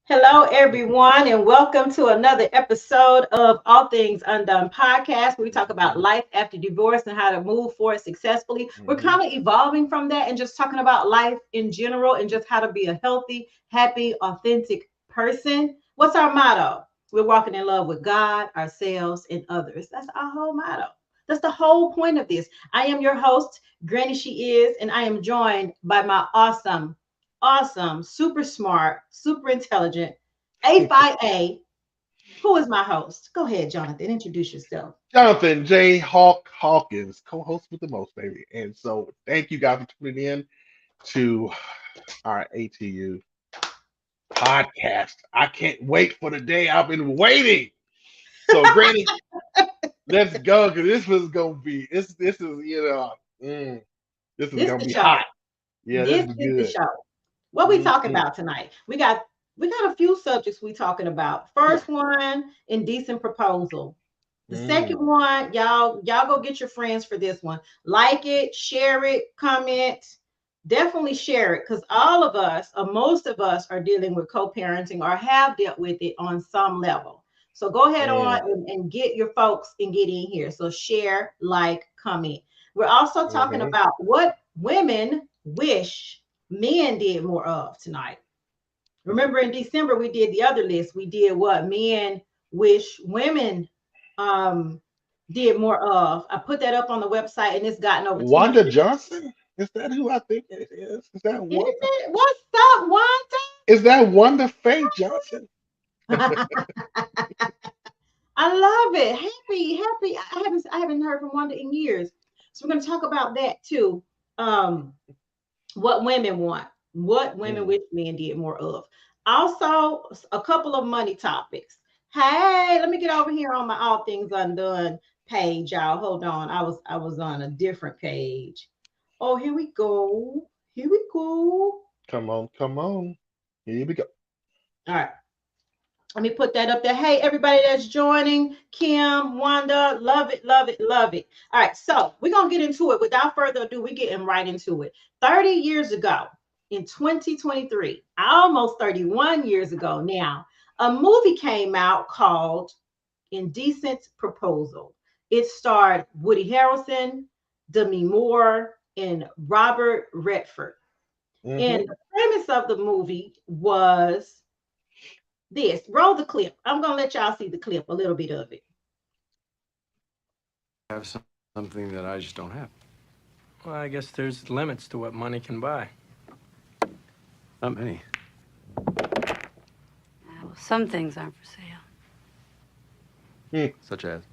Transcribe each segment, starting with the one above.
Hello, everyone, and welcome to another episode of All Things Undone podcast, where we talk about life after divorce and how to move forward successfully. We're kind of evolving from that and just talking about life in general and just how to be a healthy, happy, authentic person. What's our motto? We're walking in love with God, ourselves, and others. That's our whole motto. That's the whole point of this. I am your host, Granny She Is, and I am joined by my awesome, super smart, super intelligent, A5A. Who is my host? Go ahead, Jonathan. Introduce yourself. Jonathan J. Hawkins, co-host with the most, baby. And so thank you guys for tuning in to our ATU podcast. I can't wait for the day. I've been waiting. So Granny, let's go, because this was gonna be this is this is This gonna the be show. hot. Yeah, this This is is the good. show. What we talking Mhm. about tonight? We got a few subjects we talking about. First one, indecent proposal. The second Mm. one, y'all go get your friends for this one. Like it, share it, comment. Definitely share it because all of us, or most of us, are dealing with co-parenting or have dealt with it on some level. So go ahead on Mm. and get your folks and get in here. So share, like, comment. We're also talking Mhm. about what women wish men did more of tonight. Remember in December we did the other list. We did what men wish women um did more of. I put that up on the website and it's gotten over Wanda 200. Johnson? Is that who I think it is? Is that Is Wanda? it? What's up, Is that Wanda Faye Johnson? Wanda? I love it. Happy. I haven't heard from Wanda in years. So we're gonna talk about that too. Um, what women want, what women Mm. wish men did more of. Also, a couple of money topics. Hey, let me get over here on my All Things Undone page, y'all. Hold on. I was on a different page. Oh, here we go. Here we go. Come on, come on. Here we go. All right. Let me put that up there. Hey, everybody that's joining, Kim, Wanda, love it, love it, love it. All right, so we're gonna get into it. Without further ado, we're getting right into it. 30 years ago, in 2023, almost 31 years ago now, a movie came out called Indecent Proposal. It starred Woody Harrelson, Demi Moore, and Robert Redford. And Hmm. the premise of the movie was this. Roll the clip. I'm gonna let y'all see the clip, a little bit of it. Have something that I just don't have. Well, I guess there's limits to what money can buy. Not many. Well, some things aren't for sale. Mm. Such as?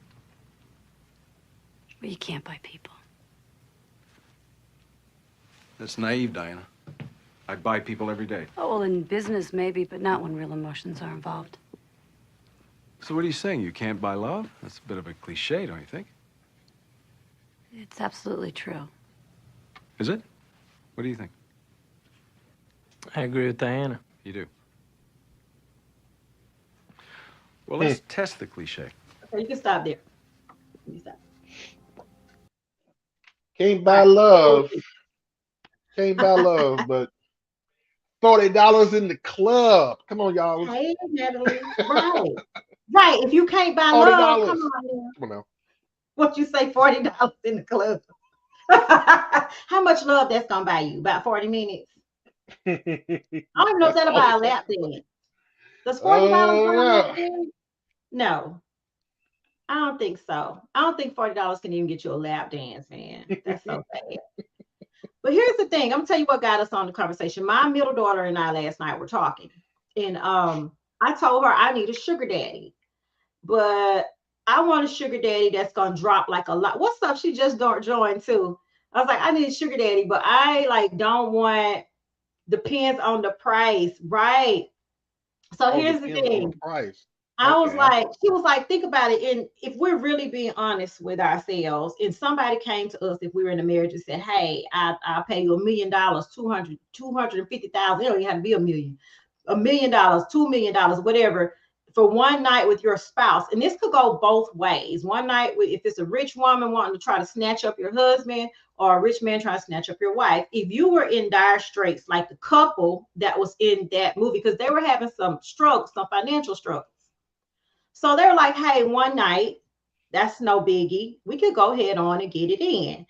Well, you can't buy people. That's naive, Diana. I buy people every day. Oh, well, in business, maybe, but not when real emotions are involved. So what are you saying? You can't buy love? That's a bit of a cliche, don't you think? It's absolutely true. Is it? What do you think? I agree with Diana. You do. Well, Mm. let's test the cliche. Okay, you can stop there. You can stop. Can't All buy right. love. Can't buy love, but $40 in the club. Come on, y'all. Hey, Natalie. Right. Right. If you can't buy Forty love, come dollars. on now. Come on now. What you say, $40 in the club? How much love that's gonna buy you? About 40 minutes. I don't even know if That's that'll all buy it a costs. lap dance. Does $40 buy a lap Oh dance? No, I don't think so. I don't think $40 can even get you a lap dance, man. That's so sad. But here's the thing. I'm gonna tell you what got us on the conversation. My middle daughter and I last night were talking, and I told her I need a sugar daddy, but I want a sugar daddy that's gonna drop like a lot. What's up? She just don't join too. I was like, I need a sugar daddy, but I like don't want depends on the price, right? So Oh, here's the depends on the thing. price. I was Okay. like, she was like, think about it. And if we're really being honest with ourselves, and somebody came to us, if we were in a marriage and said, hey, I'll pay you $1 million, 250,000, it don't even have to be a million, $1 million, $2 million, whatever, for one night with your spouse. And this could go both ways. One night, if it's a rich woman wanting to try to snatch up your husband, or a rich man trying to snatch up your wife. If you were in dire straits, like the couple that was in that movie, because they were having some struggles, some financial struggles. So they're like, hey, one night, that's no biggie. We could go ahead on and get it in.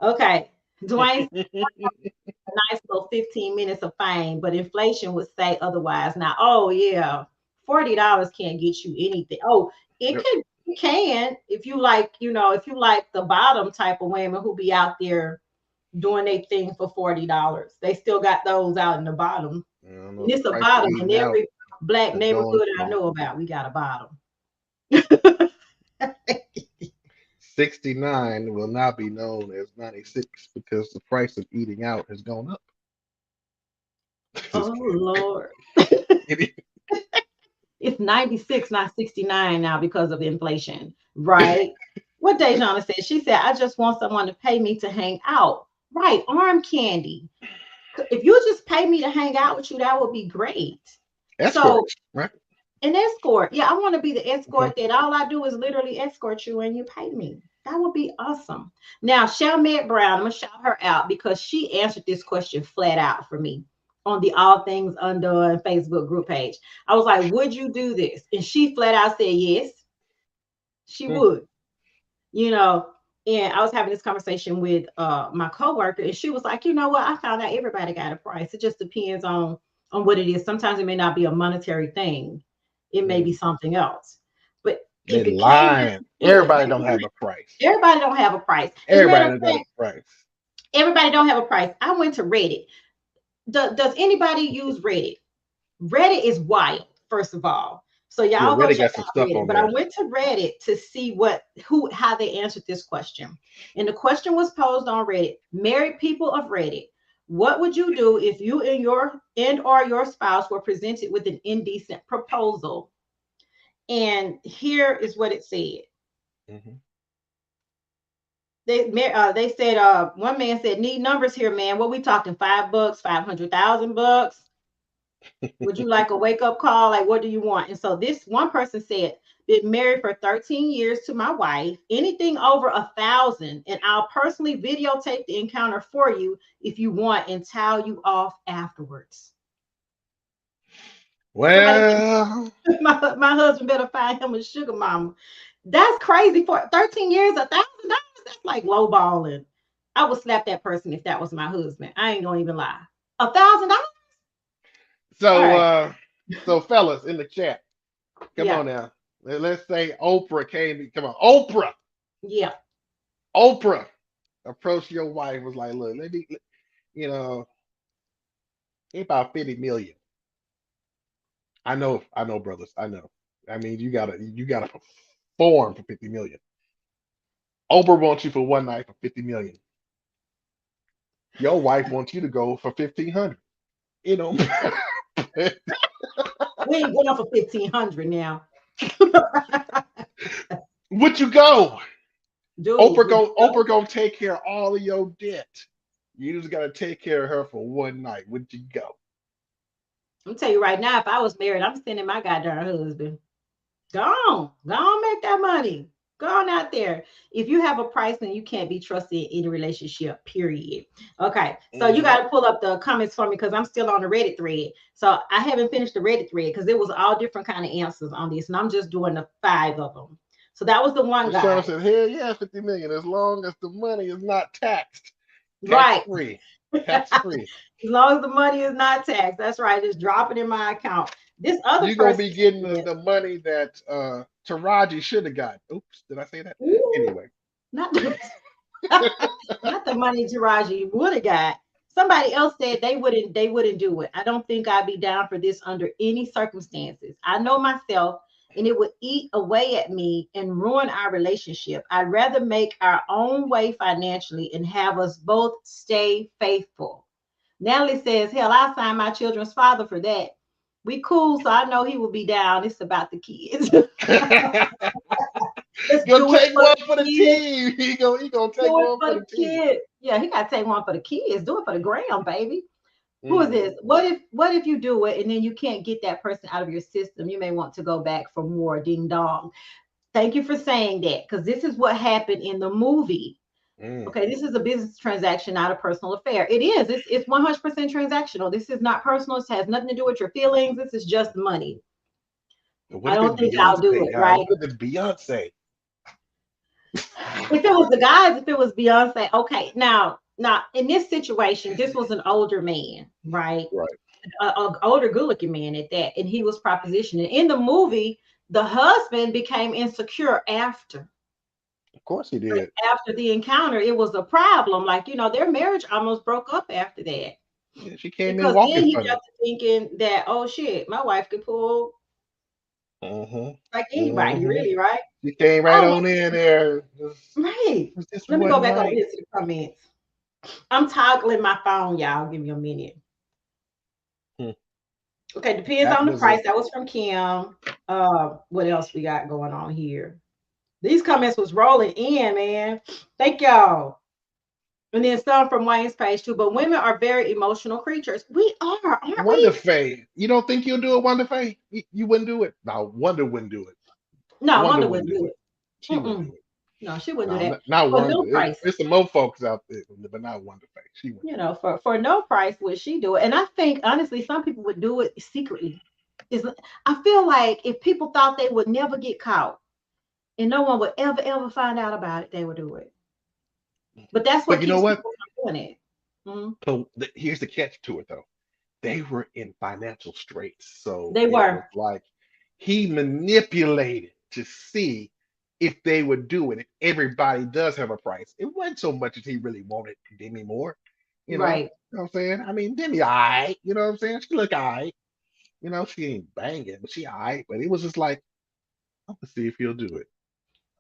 Okay. Dwayne, a nice little 15 minutes of fame, but inflation would say otherwise. Now, oh yeah, $40 can't get you anything. Oh, it can if you like, if you like the bottom type of women who be out there doing their thing for $40. They still got those out in the bottom. I don't know. And The it's a price of bottom in eating out every black is going neighborhood I from know about. We got a bottom. 69 will now be known as 96 because the price of eating out has gone up. Oh Just Lord. kidding. It's 96, not 69 now because of inflation, right? What Dejana said, she said, I just want someone to pay me to hang out. Right, arm candy. If you just pay me to hang out with you, that would be great. So, Escorts, right? an escort. Yeah, I want to be the Okay. escort that all I do is literally escort you and you pay me. That would be awesome. Now, Shalmet Brown, I'm gonna shout her out because she answered this question flat out for me on the All Things Undone Facebook group page. I was like, would you do this? And she flat out said yes, she Hmm. would. You know, and I was having this conversation with my coworker, and she was like, you know what? I found out everybody got a price. It just depends on what it is. Sometimes it may not be a monetary thing. It may be Mm. something else. But They if it came down lying. to it, Everybody don't have a price. everybody don't have a price. As a matter Everybody of don't got a fact, price. everybody don't have a price. I went to Reddit. Does anybody use Reddit? Reddit is wild, first of all. So Yeah, y'all go Reddit check got some out stuff Reddit. on But I there. went to Reddit to see how they answered this question. And the question was posed on Reddit. Married people of Reddit, what would you do if you and or your spouse were presented with an indecent proposal? And here is what it said. Hmm. They said one man said, need numbers here, man. What we talking? $5, 500,000 bucks? Would you like a wake up call? Like, what do you want? And so this one person said, been married for 13 years to my wife. Anything over 1,000, and I'll personally videotape the encounter for you if you want and towel you off afterwards. Somebody Well, said, my husband better find him a sugar mama. That's crazy for 13 years, $1,000. That's like lowballing. I would slap that person if that was my husband. I ain't gonna even lie. $1,000? All so right. so fellas in the chat, come Yeah. on now. Let's say Oprah came. Come on, Oprah. Yeah. Oprah approached your wife was like, look, you know, it's about 50 million. I know, brothers. I know. I mean, you gotta perform for 50 million. Oprah wants you for one night for 50 million. Your wife wants you to go for 1,500. You know, We ain't going for 1,500 now. would you go? Dude, would you go? Oprah gonna take care of all of your debt. You just gotta take care of her for one night. Would you go? I'm tell you right now, if I was married, I'm sending my goddamn husband. Go on, make that money. Go on out there. If you have a price, then you can't be trusted in any relationship, period. Okay, so you Hmm. got to pull up the comments for me because I'm still on the Reddit thread. So I haven't finished the Reddit thread because there was all different kind of answers on this, and I'm just doing the 5 of them. So that was the one Deshaun guy, said, hell yeah, 50 million, as long as the money is not taxed. Tax right? free. Tax free. As long as the money is not taxed. That's right. Just drop it in my account. This other You're gonna person be getting said, the money that Taraji should have got. Oops, did I say that? ooh, Anyway. not this. Not the money, Taraji, you would have got. Somebody else said they wouldn't do it. I don't think I'd be down for this under any circumstances. I know myself and it would eat away at me and ruin our relationship. I'd rather make our own way financially and have us both stay faithful. Natalie says, hell, I signed my children's father for that. We cool, so I know he will be down. It's about the kids. Let's Gonna do it take for one the for the kids. team. He gonna take Do it one for for the the team. kids. Yeah, he got to take one for the kids. Do it for the gram, baby. Who is Mm. this? What if you do it and then you can't get that person out of your system? You may want to go back for more. Ding dong. Thank you for saying that because this is what happened in the movie. Mm. Okay, this is a business transaction, not a personal affair. It is. It's 100% transactional. This is not personal. It has nothing to do with your feelings. This is just money. But I what if don't it's think I'll do Beyonce, it, guys? right? What if it's Beyonce? If it was the guys, if it was Beyonce, okay. Now in this situation, this was an older man, right? Right. A older, good-looking man at that, and he was propositioning. In the movie, the husband became insecure Of course he did. after the encounter. It was a problem. Like their marriage almost broke up after that Yeah, she came in because then walking he got funny. to thinking that oh shit, my wife could pull Mm-hmm. like anybody, Mm-hmm. really, right? She came right Oh, on in there. right. This Let me go wasn't back over right. here to the comments. I'm toggling my phone, y'all. Give me a minute. Hmm. Okay, depends That on the was a price. That was from Kim. What else we got going on here? These comments was rolling in, man. Thank y'all. And then some from Wayne's page too. But women are very emotional creatures. We are, aren't Wonder we? Faye. You don't think you'll do it, Wonder Faye? You wouldn't do it. No, Wonder wouldn't do it. No, Wonder Wanda wouldn't wouldn't do do it. it. She wouldn't Mm-mm. do it. No, she wouldn't do No, that. not For Wonder. no price. It's some more folks out there, but not Wonder Faye. She wouldn't do For no price would she do it. And I think honestly, some people would do it secretly. Is I feel like if people thought they would never get caught and no one would ever find out about it, they would do it. it. But that's But what you know keeps what? people from doing it. Mhm. So here's the catch to it, though. They were in financial straits, so They it was were like he manipulated to see if they would do it. If everybody does have a price, it wasn't so much as he really wanted Demi Moore. You know, right. you know what I'm saying? I mean, Demi, all right. You know what I'm saying? She look all right. You know, she ain't banging, but she all right. But it was just like, I'm gonna see if he'll do it.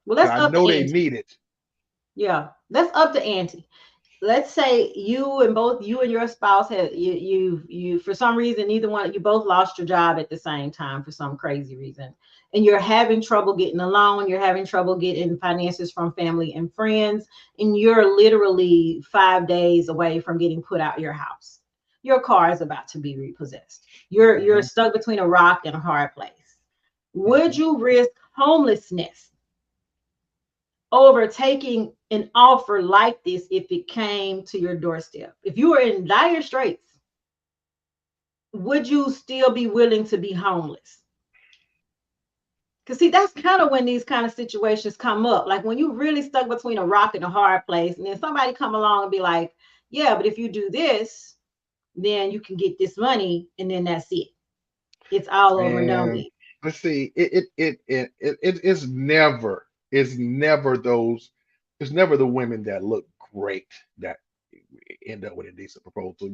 Well, Cause that's I up know to they ante. need it. Yeah, that's up to ante. Let's say you and your spouse had you for some reason neither one you both lost your job at the same time for some crazy reason, and you're having trouble getting a loan, you're having trouble getting finances from family and friends, and you're literally 5 days away from getting put out your house. Your car is about to be repossessed. You're Hmm. stuck between a rock and a hard place. Would Hmm. you risk homelessness over taking an offer like this if it came to your doorstep? If you were in dire straits, would you still be willing to be homeless? Because see, that's kind of when these kind of situations come up. Like when you really stuck between a rock and a hard place, and then somebody come along and be like, yeah, but if you do this, then you can get this money, and then that's it. It's all over and done And with. let's see, it's never those, it's never the women that look great that end up with a decent proposal.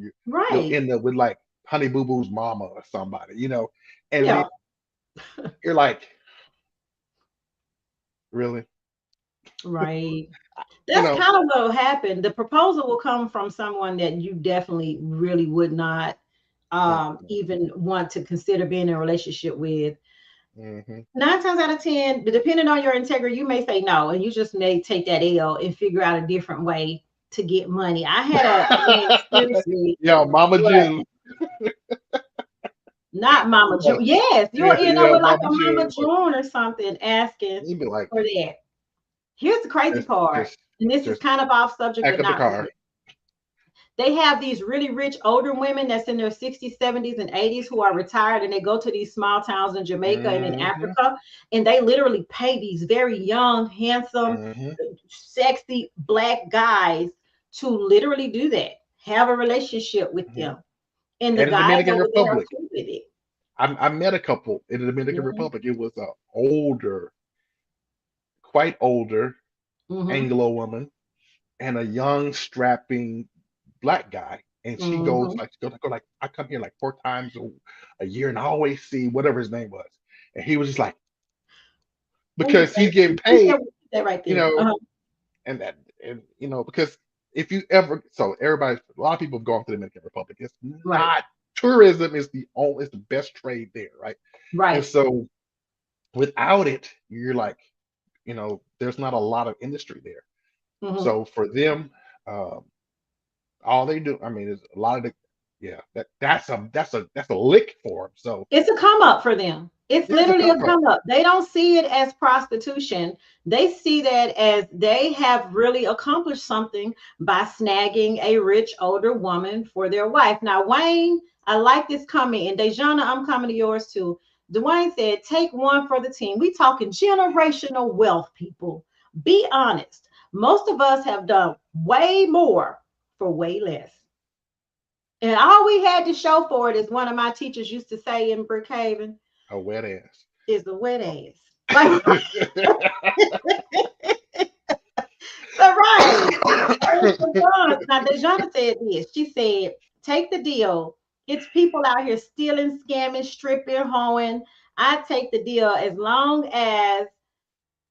You'll Right. end up with like Honey Boo Boo's mama or somebody, and then Yeah. you're like, really, Right. you That's know, kind of what will happen. The proposal will come from someone that you definitely really would not even want to consider being in a relationship with. mm-hmm. 9 times out of 10, depending on your integrity, you may say no, and you just may take that L and figure out a different way to get money. I had a man, seriously, Yeah, Mama what? June. Not Mama June. Yes, you'll Yeah, end up yeah, with like Mama a Mama June. June or something asking You'd be like, for that. Here's the crazy just, part, just, and this is just kind of off subject, pack but up the not car. really. They have these really rich older women that's in their 60s, 70s, and 80s who are retired and they go to these small towns in Jamaica and in Hmm. Africa and they literally pay these very young, handsome, Hmm. sexy black guys to literally do that, have a relationship with Hmm. them. And the And the guys Dominican over there are Republic. cool with it. I met a couple in the Dominican Hmm. Republic. It was a older, quite older Hmm. Anglo woman, and a young strapping black guy. And she goes Mm-hmm. like, go like, I come here like 4 times a year, and I always see whatever his name was. And he was just like, Who you because say? he's getting Who paid, that right you there? know, Uh-huh. and that, and because if you ever, so everybody, a lot of people have gone to the Dominican Republic. It's Right. not tourism is the best trade there, right? And Right. so without it, you're like, there's not a lot of industry there. Mm-hmm. So for them, um, all they do, I mean, is a lot of the, yeah, that's a lick for them. So It's a come up for them. It's yeah, it's a literally a come up. come up. They don't see it as prostitution. They see that as they have really accomplished something by snagging a rich older woman for their wife. Now, Wayne, I like this comment. And Dejana, I'm coming to yours too. Dwayne said, take one for the team. We talking generational wealth, people. Be honest. Most of us have done way more for way less. And all we had to show for it, as one of my teachers used to say in Brookhaven, A wet ass. is a wet ass. Like, so right. Now, Dejana said this. She said, take the deal. It's people out here stealing, scamming, stripping, hoeing. I take the deal as long as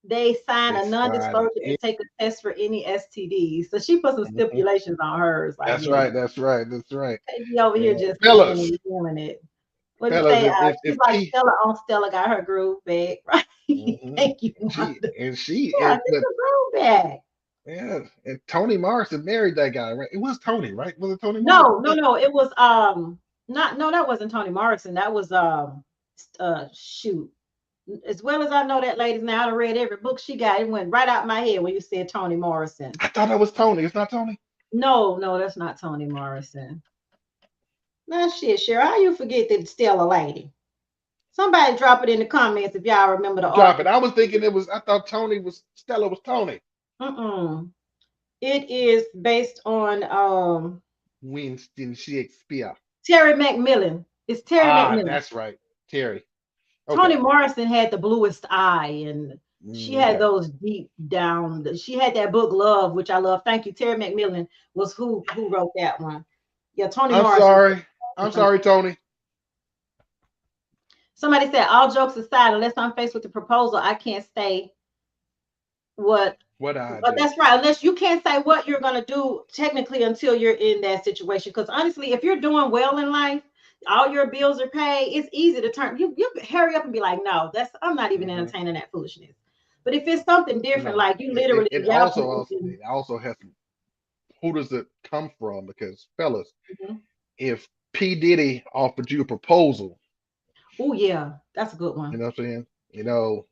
they sign a It's fine. non-disclosure and take a test for any STDs. So she put some Mhm. stipulations on hers. Like, That's yeah, right. That's right. That's right. can't be over here And just saying fellas, and doing it. What'd you fellas, say? if She's like P, Stella on Stella got her groove back, right? mhm. Thank you, she Wanda. and she Yeah, and get but your groove back. yeah, and Toni Morrison married that guy, right? It was Tony, right? Was it Tony No, Morrison? no, no. It was not no, that wasn't Toni Morrison. That was shoot. As well as I know that lady's now, I done read every book she got. It went right out my head when you said Toni Morrison. I thought that was Tony. It's not Tony. No, no, that's not Toni Morrison. Nah, shit, Cheryl. How you forget that Stella lady? Somebody drop it in the comments if y'all remember the Drop it. article. I was thinking it was. I thought Tony was Stella was Tony. Mm-mm. It is based on Winston Shakespeare. Terry McMillan. It's Terry Ah, McMillan. that's right. Terry. Toni Okay. Morrison had the bluest eye, and she had Okay. those deep down. She had that book Love, which I love. Thank you. Terry McMillan was who wrote that one. Yeah, Toni I'm Morrison. sorry. I'm sorry, Tony. Somebody said, all jokes aside, unless I'm faced with the proposal, I can't say what. What I But do. that's right. Unless you can't say what you're gonna do technically until you're in that situation. Because honestly, if you're doing well in life, all your bills are paid, it's easy to turn you hurry up and be like, no, that's I'm not even Hmm. entertaining that foolishness. But if it's something different, No. like you It, it, literally it y'all also can also open. it also has to, who does it come from? Because fellas, if P Diddy offered you a proposal, Oh yeah, that's a good you one. know what I'm saying? You know,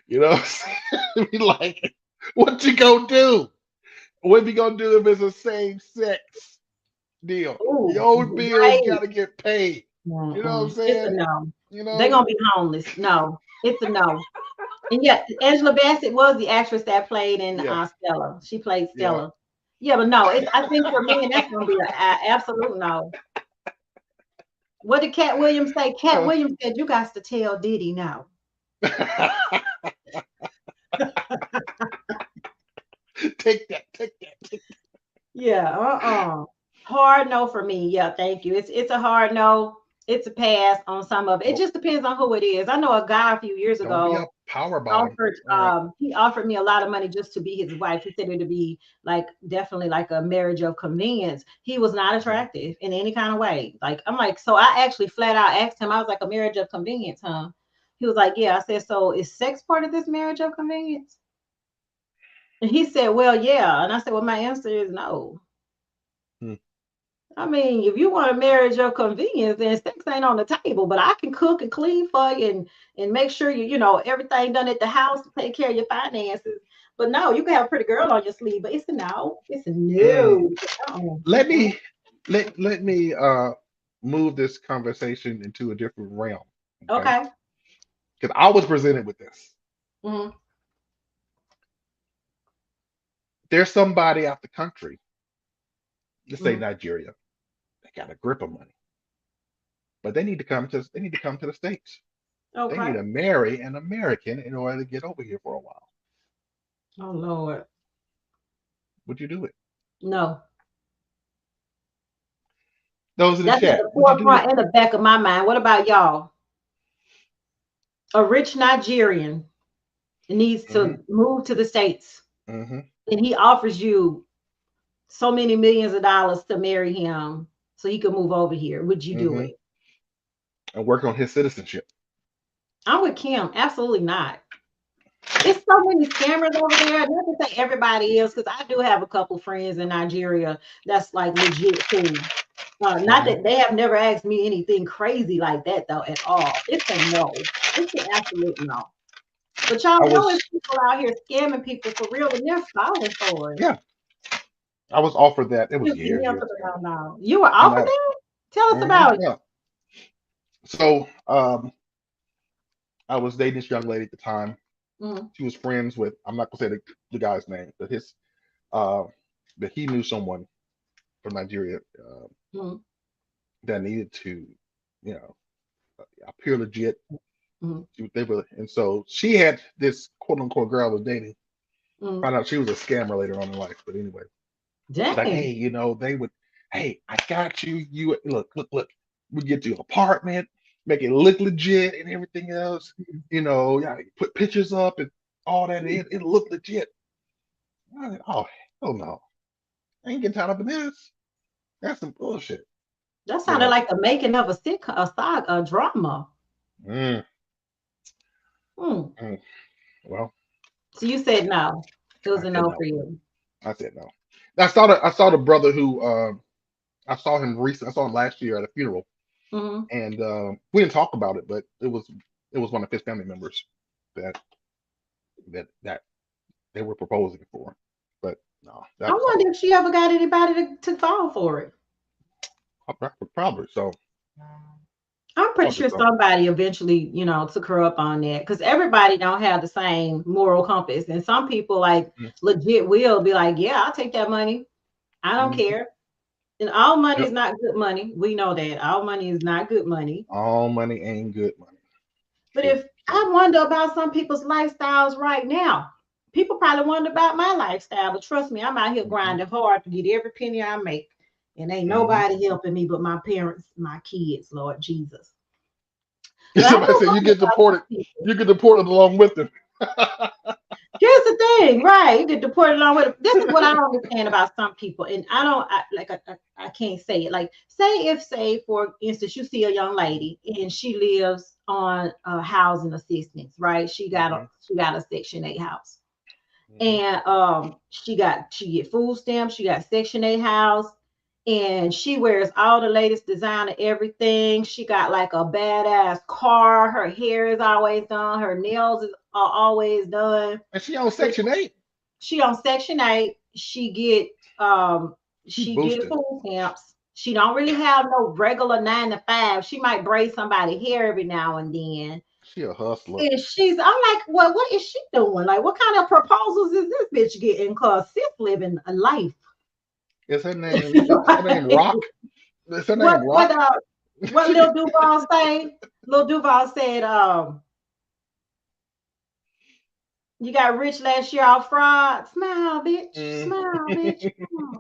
what I'm saying? Be like, what you gonna do? What you gonna do if it's a same sex deal? Oh, Your bills right. gotta get paid. You know what I'm It's a saying? no. You They're know? gonna be homeless. No, it's a no. And yeah, Angela Bassett was the actress that played in Yeah, Stella. She played yeah. Stella. Yeah, but no, I think for me, that's gonna be an absolute no. What did Cat Williams say? Cat Uh, Williams said, "You got to tell Diddy no." take that, take that, take Yeah, hard no for me. Yeah, thank you. It's a hard no. It's a pass on some of it. It Nope. just depends on who it is. I know a guy a few years Don't be a ago power bottom. offered All right. he offered me a lot of money just to be his wife. He said it would be like definitely like a marriage of convenience. He was not Mhm. attractive in any kind of way. Like I'm like, so I actually flat out asked him, I was like, a marriage of convenience, huh? He was like, yeah. I said, so is sex part of this marriage of convenience? And he said, well, yeah. And I said, well, my answer is no. Hmm. I mean, if you want a marriage of convenience, then sex ain't on the table. But I can cook and clean for you and make sure you know everything done at the house to take care of your finances. But no, you can have a pretty girl on your sleeve, but it's a no. It's a Mm. no. Uh-uh. Let Mm-mm. me let me move this conversation into a different realm. Okay. Okay. Because I was presented with this. Mhm. There's somebody out the country, let's say Mhm. Nigeria, they got a grip of money, but they need to come to the States. They need Okay. to marry an American in order to get over here for a while. Oh Lord. Would you do it? No. Those in the That's at chat, the would you do it? forefront in the back of my mind. What about y'all? A rich Nigerian needs Hmm. to move to the States Hmm. and he offers you so many millions of dollars to marry him so he could move over here. Would you do Hmm. it? And work on his citizenship. I'm with Kim. Absolutely not. It's so many scammers over there. Not to say everybody is, because I do have a couple friends in Nigeria that's like legit cool. Not Hmm. that they have never asked me anything crazy like that though at all. It's a no. It's an absolute no. But y'all I know was, it's people out here scamming people for real and they're falling for it. yeah, I was offered that. It was You see me on years the ago. ground now. You were And offered that? Tell us about it. yeah. So, I was dating this young lady at the time. Mhm, She was friends with, I'm not gonna say the guy's name, but uh, that he knew someone from Nigeria mhm, that needed to, you know, appear legit. mhm, They were, and so she had this quote unquote girl I was dating. mhm. Found out she was a scammer later on in life. But anyway, she's like, hey, Dang. they would, hey, I got you. You look. We get you an apartment, make it look legit and everything else. Yeah, put pictures up and all that. It look legit. I was like, oh hell no, I ain't getting tied up in this. That's some bullshit. That You sounded know. like the making of a drama. Mm, Hmm. mm. Well, So you said no. It was I a said no no. for you. I said no. I saw the brother who I saw him recently. I saw him last year at a funeral, Hmm. and we didn't talk about it, but it was one of his family members that that they were proposing for. But no, I that was wonder all. if she ever got anybody to fall for it. Probably so. I'm pretty Probably sure so. somebody eventually, took her up on that because everybody don't have the same moral compass. And some people like legit will be like, yeah, I'll take that money. I don't Mm-hmm. care. And all money is Yep. not good money. We know that. All money is not good money. All money ain't good money. But True. if True. I wonder about some people's lifestyles right now, people probably wonder about my lifestyle. But trust me, I'm out here Mm-hmm. grinding hard to get every penny I make. And ain't Mm-hmm. nobody helping me but my parents, my kids, Lord Jesus. But I Somebody do said you wonder get about some deported. people. You get deported along with them. Here's the thing, right? You get deported along with it. This is what I don't understand about some people, and I don't I can't say it. Like, say for instance, you see a young lady and she lives on housing assistance, right? Mm-hmm. She got a Section 8 house, Mm-hmm. and she get food stamps, she got Section 8 house, and she wears all the latest designer everything. She got like a badass car. Her hair is always done. Her are always done. And she on Section 8. She on Section 8. She She get boosted. food stamps. She don't really have no regular 9 to 5. She might braid somebody hair every now and then. She a hustler. And I'm like, well, what is she doing? Like, what kind of proposals is this bitch getting? Cause sis living a life. Is her name Rock? Is her what name what Rock? uh what Lil Duval say? Lil Duval said, you got rich last year off fraud. Smile, bitch. Mm. Smile, bitch. Come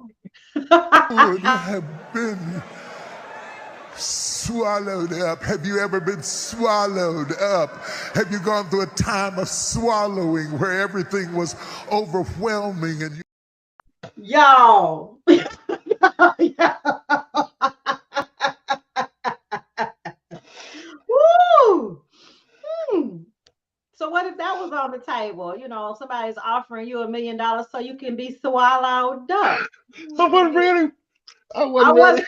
Would on. have been swallowed up. Have you ever been swallowed up? Have you gone through a time of swallowing where everything was overwhelming and you Y'all. Yeah. Woo! Hmm. So what if that was on the table? Somebody's offering you $1 million so you can be swallowed up. I wasn't ready. I I wasn't ready. wasn't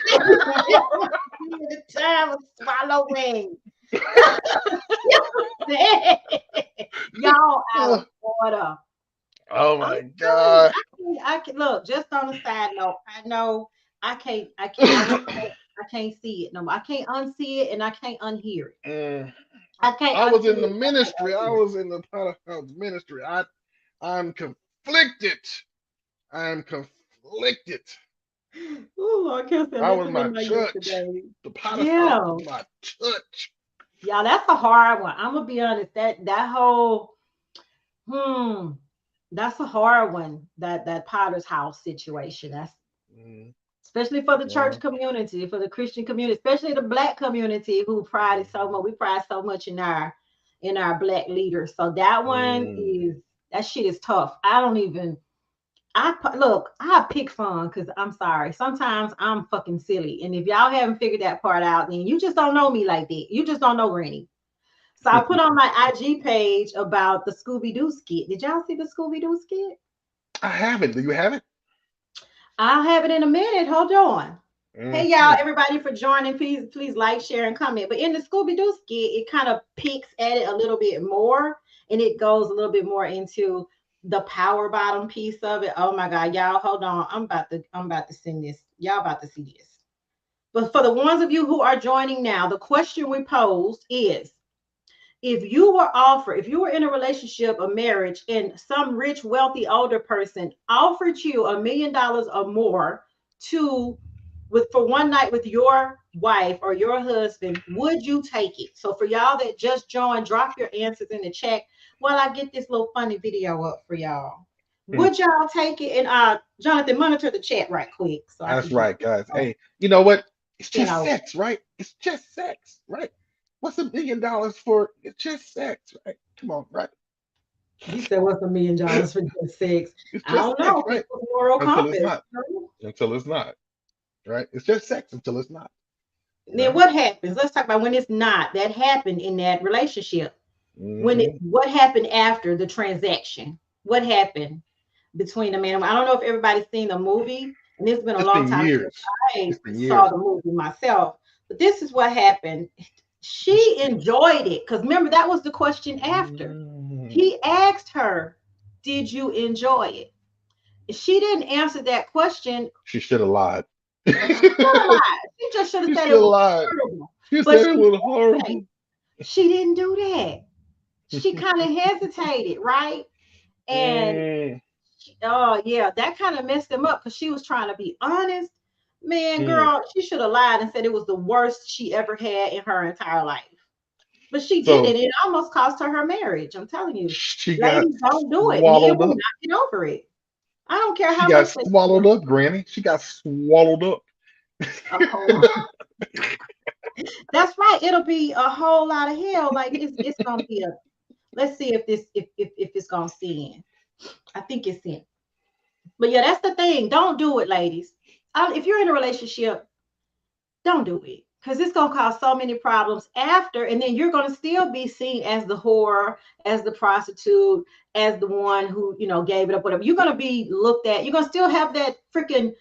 the time of swallowing. Y'all out of order. Oh I'm my telling you, God. I can look. Just on a side note, I know I really I can't see it no more. I can't unsee it and I can't unhear it. Mm. I can't I was unsee in the it. I can't ministry. I unhear it. was in the Pentecostal ministry. I'm conflicted. I'm conflicted. Oh, Lord, Kim said, I was listen to my my church. yesterday. The Potter's house Yeah. was my church. Y'all, that's a hard one. I'm gonna be honest. That whole hmm, that's a hard one. That Potter's house situation. That's Mm, especially for the church yeah. community, for the Christian community, especially the black community who pride it so much. We pride so much in our black leaders. So that one Mm. is that shit is tough. I don't even look, I pick fun because I'm sorry. Sometimes I'm fucking silly. And if y'all haven't figured that part out, then you just don't know me like that. You just don't know Granny. So I put on my IG page about the Scooby Doo skit. Did y'all see the Scooby Doo skit? I haven't. Do you have it? I'll have it in a minute. Hold on. Hey y'all, Mhm. everybody for joining. Please like, share, and comment. But in the Scooby Doo skit, it kind of peeks at it a little bit more, and it goes a little bit more into the power bottom piece of it. Oh my God, y'all, hold on. I'm about to send this. Y'all about to see this. But for the ones of you who are joining now, the question we posed is if you were in a relationship, a marriage, and some rich, wealthy, older person offered you $1 million or more to with for one night with your wife or your husband, would you take it? So for y'all that just joined, drop your answers in the chat while I get this little funny video up for y'all. Hmm. Would y'all take it? And Jonathan, monitor the chat right quick so I can That's get right, guys. Hey, you know what? It's you just know. sex, right? It's just sex, right? What's $1 million for? It's just sex, right? Come on, right? He said, "What's $1 million for just sex?" It's I just don't sex, know. right? People's moral Until it's compass. not. Until it's not, right? It's just sex until it's not, Then right? what happens? Let's talk about when it's not. That happened in that relationship. Hmm. What happened after the transaction? What happened between the man and woman? I don't know if everybody's seen the movie, and it's been a It's long been time since years. I It's been saw years. the movie myself. But this is what happened. It's- She enjoyed it because remember that was the question after. Mm. He asked her, "Did you enjoy it?" If she didn't answer that question, She should have lied. she should have lied. She just should have She said should it have was lied. horrible. She But said it was horrible. she didn't do that. She kind of hesitated, right? And Mm, oh yeah, that kind of messed him up because she was trying to be honest. Man, mm. girl, she should have lied and said it was the worst she ever had in her entire life. But she did So it. It almost cost her her marriage. I'm telling you, she got ladies, don't do it. Men swallowed will up. not get over it. I don't care She how got much they swallowed feel. up, Granny. She got swallowed up. A whole That's right. It'll be a whole lot of hell. Like it's gonna be a. Let's see if this if it's gonna sin. I think it's in. But yeah, that's the thing. Don't do it, ladies. If you're in a relationship, don't do it because it's gonna cause so many problems after, and then you're gonna still be seen as the whore, as the prostitute, as the one who gave it up. Whatever. You're gonna be looked at. You're gonna still have that freaking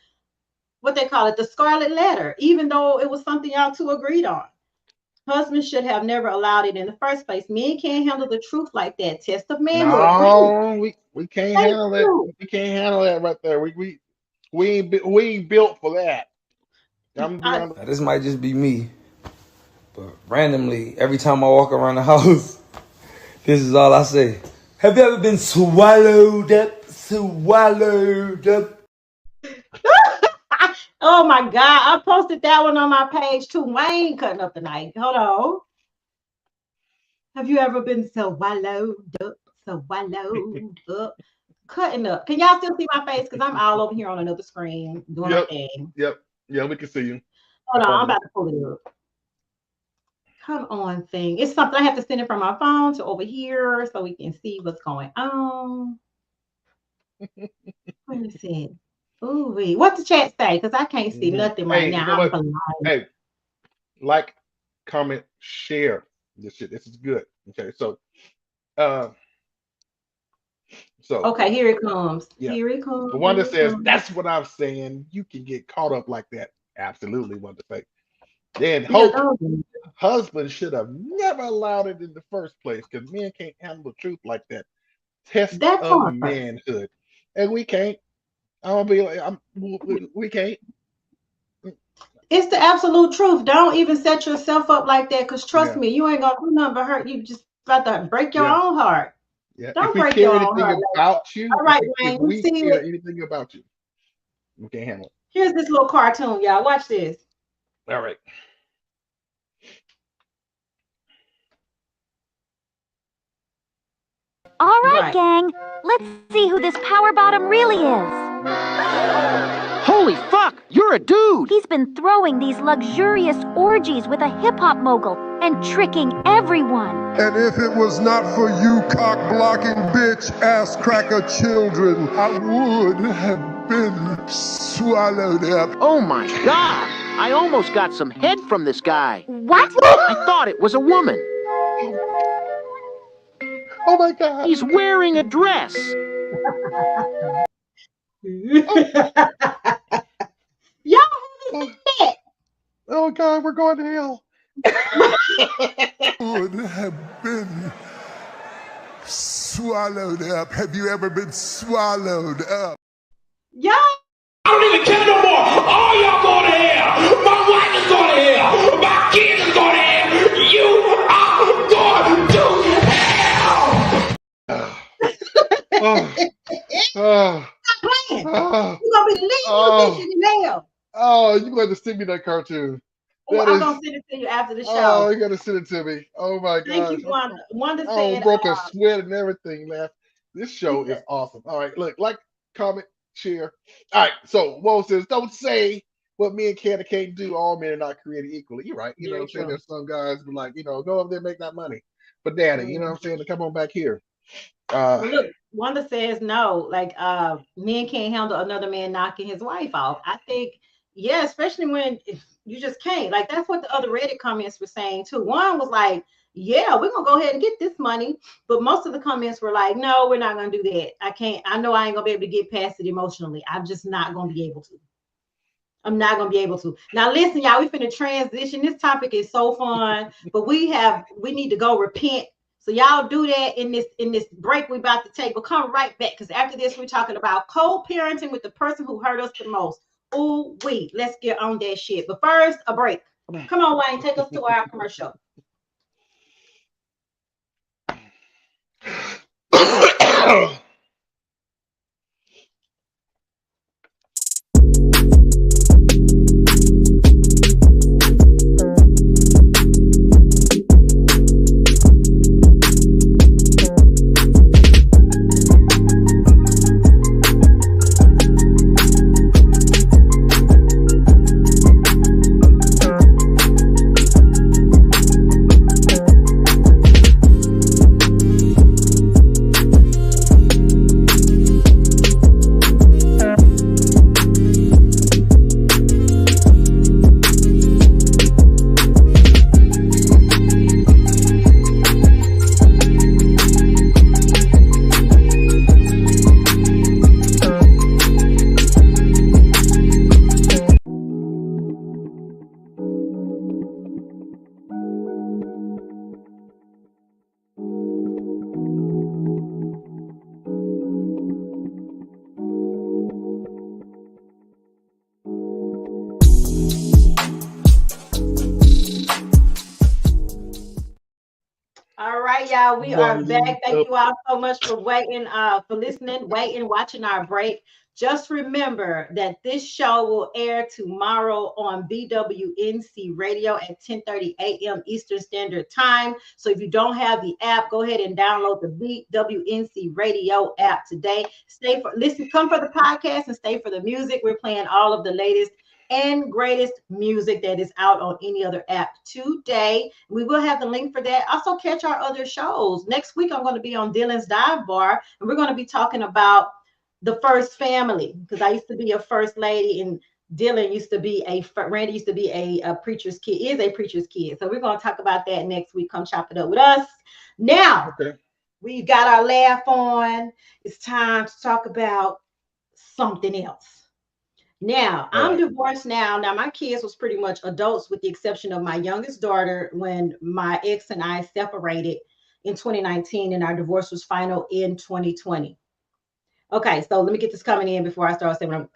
what they call it, the scarlet letter, even though it was something y'all two agreed on. Husbands should have never allowed it in the first place. Men can't handle the truth like that. Test of manhood. Granny, No, we can't thank handle that. you. We can't handle that right there. We ain't built for that. I'm gonna be I, honest. Now, this might just be me, but randomly, every time I walk around the house, this is all I say. Have you ever been swallowed up? Swallowed up? oh my God. I posted that one on my page too. Wayne cutting up the night. Hold on. Have you ever been so wallowed up? So wallowed up? Cutting up. Can y'all still see my face? Because I'm all over here on another screen doing my Yep, thing. yep, yeah. We can see you. Hold Up on. I'm on about to pull it up. Come on, thing. It's something I have to send it from my phone to over here so we can see what's going on. Where is it? Ooh, what the chat say? Because I can't see the. nothing right Hey, you now. know I'm what? blind. Hey, like, comment, share this shit. This is good. Okay, uh, so Okay, here it comes. yeah, Here it the comes. one Here that it says comes. that's what I'm saying. You can get caught up like that. Absolutely, what to say. Then Yeah, hope go. husband should have never allowed it in the first place because men can't handle the truth like that. Test That of part. manhood, and we can't. I'm gonna be like, we can't. It's the absolute truth. Don't even set yourself up like that. Cause trust Yeah, me, you ain't gonna do nothing but hurt. You just about to break your yeah, own heart. yeah. If Don't we break your care own anything heart. about you, All right, if Wayne, you we see care it? anything about you, we can't handle Here's this little cartoon, y'all. Watch this. it. All right. All right, Right. gang. Let's see who this power bottom really is. Holy fuck, you're a dude! He's been throwing these luxurious orgies with a hip-hop mogul and tricking everyone. And if it was not for you cock-blocking bitch ass cracker children, I would have been swallowed up. Oh my god! I almost got some head from this guy. What? I thought it was a woman. Oh my God. He's wearing a dress. Y'all Oh, that. oh God, we're going to hell. Would have been swallowed up. Have you ever been swallowed up? Y'all. I don't even care no more. All y'all going to hell. My wife is going to hell. My kids is going to hell. You are going to hell. Oh, Stop playing. oh, You're going to be leaving oh, this in hell. oh, you got to send me that cartoon. Oh, That I'm is, going to send it to you after the oh, show. you got to send it to me. Oh my Thank gosh. you, Wanda. Wanda Oh, said, broke a sweat and everything, man. This show is awesome. All right, look, like, comment, share. All right, so Whoa says, don't say what me and Canada can't do. All men are not created equally. You're right. You know what I'm saying? true. There's some guys who like, go over there and make that money. But daddy, you know what I'm saying? To come on back here. Well, look, Wanda says no. Like, men can't handle another man knocking his wife off. I think, yeah, especially when you just can't. Like, that's what the other Reddit comments were saying too. One was like, yeah, we're gonna go ahead and get this money. But most of the comments were like, no, we're not gonna do that. I can't, I know I ain't gonna be able to get past it emotionally. I'm just not gonna be able to. I'm not gonna be able to. Now listen, y'all, we finna transition. This topic is so fun, but we need to go repent. So y'all do that in this break we're about to take. We'll come right back because after this, we're talking about co-parenting with the person who hurt us the most. Ooh, let's get on that shit. But first, a break. Come on, Wayne, take us to our commercial. All right, y'all. We are back. Thank you all so much for waiting, for listening, waiting, watching our break. Just remember that this show will air tomorrow on BWNC Radio at 10:30 a.m. Eastern Standard Time. So if you don't have the app, go ahead and download the BWNC Radio app today. Come for the podcast and stay for the music. We're playing all of the latest and greatest music that is out on any other app today. We will have the link for that. Also, catch our other shows. Next week, I'm going to be on Dylan's Dive Bar, and we're going to be talking about the first family, because I used to be a first lady, and Randy used to be a preacher's kid, is a preacher's kid. So we're going to talk about that next week. Come chop it up with us. Now, we got our laugh on. It's time to talk about something else. Now, I'm divorced now. Now, my kids was pretty much adults with the exception of my youngest daughter when my ex and I separated in 2019 and our divorce was final in 2020. Okay, so let me get this coming in before I start saying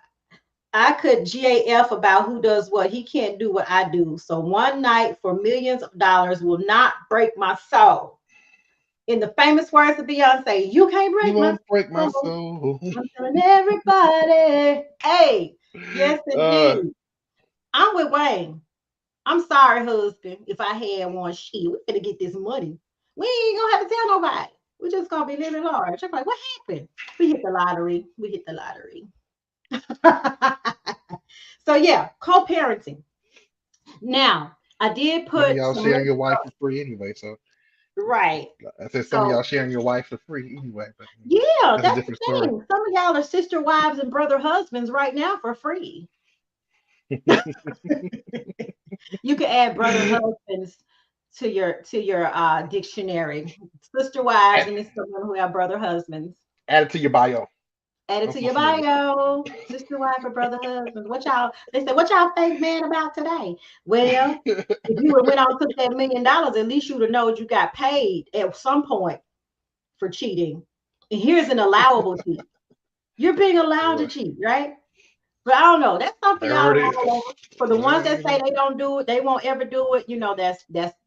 I could GAF about who does what. He can't do what I do. So one night for millions of dollars will not break my soul. In the famous words of Beyonce, you can't break my soul. I'm telling everybody. Hey, yes, indeed. I'm with Wayne. I'm sorry, husband, if I had one shit. We better get this money. We ain't gonna have to tell nobody. We're just gonna be living large. I'm like, what happened? We hit the lottery. We hit the lottery. So yeah, co-parenting. Now, I did Some of put y'all some sharing links your wife up. for free anyway. So Right. I said some of So y'all sharing your wife for free anyway. But yeah, that's a that's the different story. thing. Some of y'all are sister wives and brother husbands right now for free. You can add brother husbands to your dictionary. Sister wives, add, and it's someone who have brother husbands. add it to your bio. Add it I'm to your familiar. bio. Sister wife or brother husbands. What y'all? They said, what y'all think man about today? Well, if you would went on and took that $1 million, at least you would have known you got paid at some point for cheating. And here's an allowable cheat. You're being allowed to Boy, cheat, right? But I don't know. That's something y'all there to it roll is. over. For the ones Well, that say they don't do it, they won't ever do it.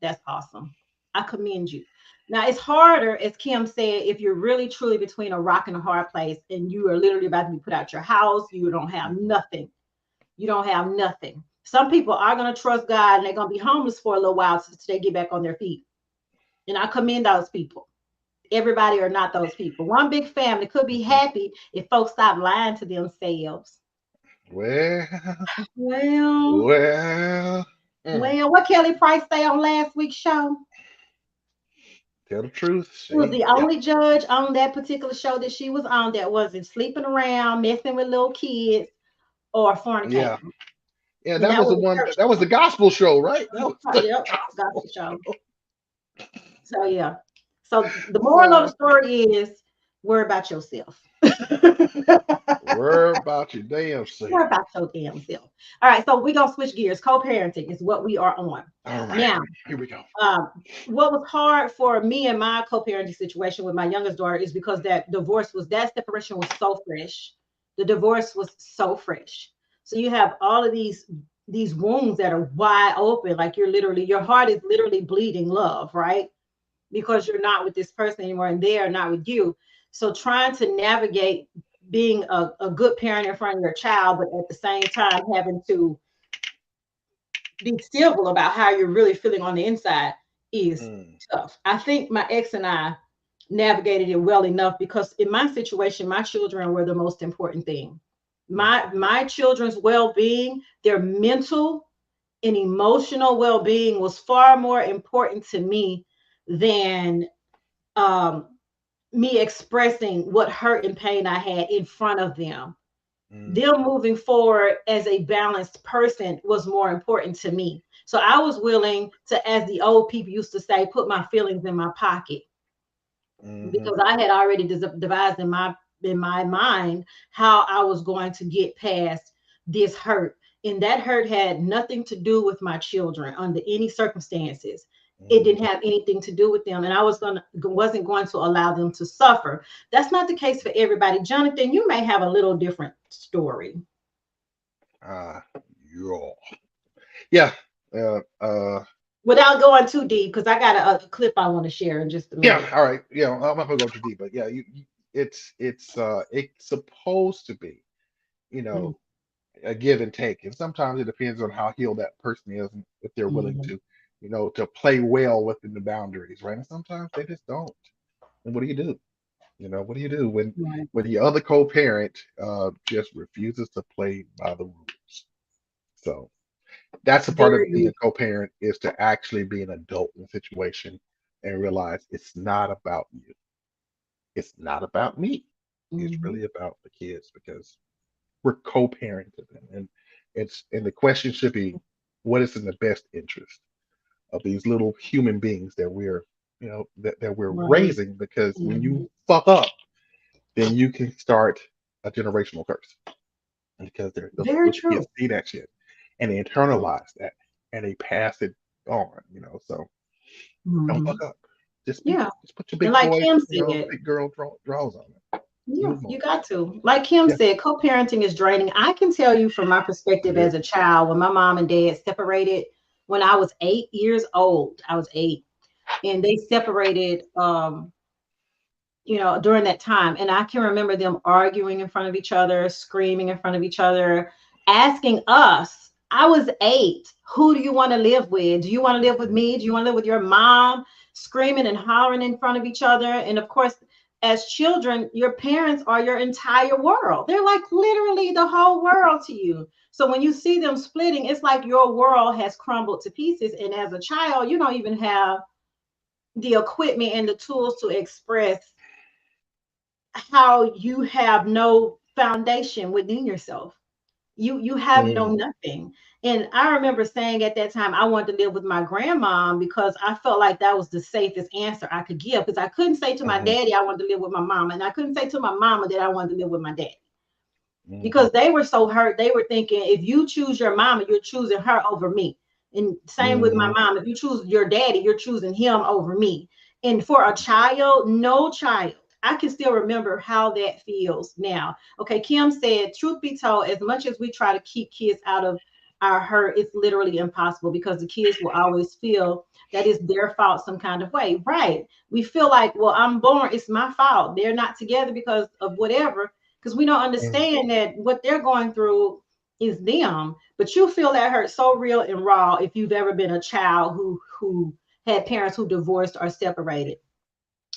That's awesome. I commend you. Now it's harder, as Kim said, if you're really truly between a rock and a hard place, and you are literally about to be put out your house. You don't have nothing. You don't have nothing. Some people are gonna trust God, and they're gonna be homeless for a little while until they get back on their feet. And I commend those people. Everybody are not those people. One big family could be mhm. happy if folks stop lying to themselves. well, Well, well. Mm. well, what Kelly Price say on last week's show? Tell the truth. She was She, the yeah, only judge on that particular show that she was on that wasn't sleeping around, messing with little kids, or yeah, fornicating. yeah. And That that was the was a one. church That was the show. gospel show, right? That was the Yep, gospel gospel show. show. So yeah. So the moral of the So story is worry about yourself. worry about your damn self. Worry about your damn self. All right, so we're gonna switch gears. Co-parenting is what we are on. All right, Now, here we go. what was hard for me and my co-parenting situation with my youngest daughter is because that separation was so fresh. The divorce was so fresh. So you have all of these wounds that are wide open, like your heart is literally bleeding love, right? Because you're not with this person anymore and they are not with you. So trying to navigate being a good parent in front of your child, but at the same time having to be civil about how you're really feeling on the inside is Mm, tough. I think my ex and I navigated it well enough because in my situation, my children were the most important thing. mm, My children's well-being, their mental and emotional well-being was far more important to me than um, me expressing what hurt and pain I had in front of them. mm, Them moving forward as a balanced person was more important to me. So I was willing to, as the old people used to say, put my feelings in my pocket mhm, because I had already devised in my mind how I was going to get past this hurt. And that hurt had nothing to do with my children under any circumstances. It mhm. didn't have anything to do with them, and I wasn't going to allow them to suffer. That's not the case for everybody. Jonathan, you may have a little different story. Ah, yeah, yeah, uh, uh, Without going too deep, because I got a clip I want to share in just a yeah. minute. All right, yeah. I'm not gonna go too deep, but yeah, it's supposed to be, you Mhm. know, a give and take, and sometimes it depends on how healed that person is and if they're willing Mhm. to, to play well within the boundaries, right? And sometimes they just don't. And what do you do? What do you do when Right. the other co-parent just refuses to play by the rules? So that's a part of being Very. a co-parent is to actually be an adult in the situation and realize it's not about you. It's not about me. It's Mhm. really about the kids because we're co-parenting them. And the question should be, what is in the best interest of these little human beings that we're Right. raising? Because when you Mhm. fuck up, then you can start a generational curse. And because those Very little kids true. see that shit and they internalize that and they pass it on. So don't Mhm. fuck up. Yeah. Just put your And big like boy, Kim said, big girl draws on it. yeah, Move on. you got to. Like Kim Yeah. said, co-parenting is draining. I can tell you from my perspective Yeah. as a child, when my mom and dad separated when I was 8 years old, I was eight, and they separated during that time. And I can remember them arguing in front of each other, screaming in front of each other, asking us, I was eight, who do you want to live with? Do you want to live with Mm, me? Do you want to live with your mom? screaming and hollering in front of each other. And of course, as children, your parents are your entire world. They're like literally the whole world to you. So when you see them splitting, it's like your world has crumbled to pieces. And as a child, you don't even have the equipment and the tools to express how you have no foundation within yourself. You have no nothing. And I remember saying at that time I wanted to live with my grandmom because I felt like that was the safest answer I could give, because I couldn't say to my daddy I wanted to live with my mom, and I couldn't say to my mama that I wanted to live with my dad, because they were so hurt. They were thinking, if you choose your mama, you're choosing her over me. And same with my mom. If you choose your daddy, you're choosing him over me. And for a child, no child, I can still remember how that feels now. Okay, Kim said, truth be told, as much as we try to keep kids out of our hurt, it's literally impossible, because the kids will always feel that it's their fault some kind of way. Right. We feel like, well, I'm born, it's my fault. They're not together because of whatever, because we don't understand that what they're going through is them. But you feel that hurt so real and raw if you've ever been a child who had parents who divorced or separated.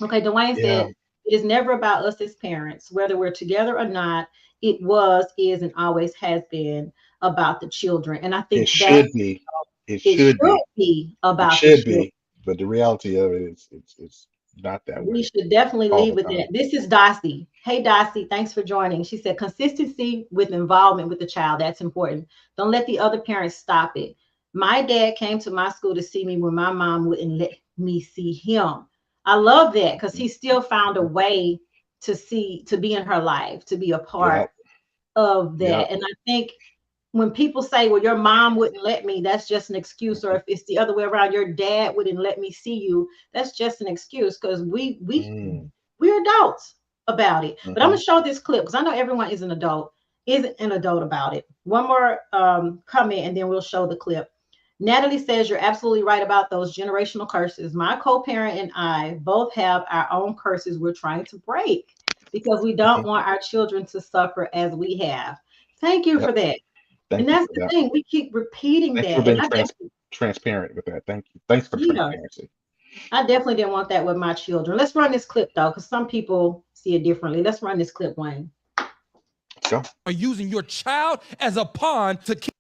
Okay, Dwayne said, it is never about us as parents, whether we're together or not. It was, is, and always has been about the children. And I think It should be. It should be. be It about the should children. be. But the reality of it is, it's not that We way should definitely all lead the with time. that. This is Darcy. Hey, Darcy, thanks for joining. She said consistency with involvement with the child. That's important. Don't let the other parents stop it. My dad came to my school to see me when my mom wouldn't let me see him. I love that, because he still found a way to be in her life, to be a part Yep. of Yep. that. And I think when people say, well, your mom wouldn't let me, that's just an excuse. Or if it's the other way around, your dad wouldn't let me see you, that's just an excuse, because we're adults about it. But I'm gonna show this clip because I know everyone isn't an adult about it. One more comment and then we'll show the clip. Natalie says, you're absolutely right about those generational curses. My co-parent and I both have our own curses we're trying to break, because we don't want our children to suffer as we have. Thank you for Yep. that. And Thank you that's for the that. thing. We keep repeating Thanks for that. And being transparent with that. Thank you. Thanks for the yeah, transparency. I definitely didn't want that with my children. Let's run this clip though, because some people see it differently. Let's run this clip, Wayne. Let's go. Are using your child as a pawn to keep.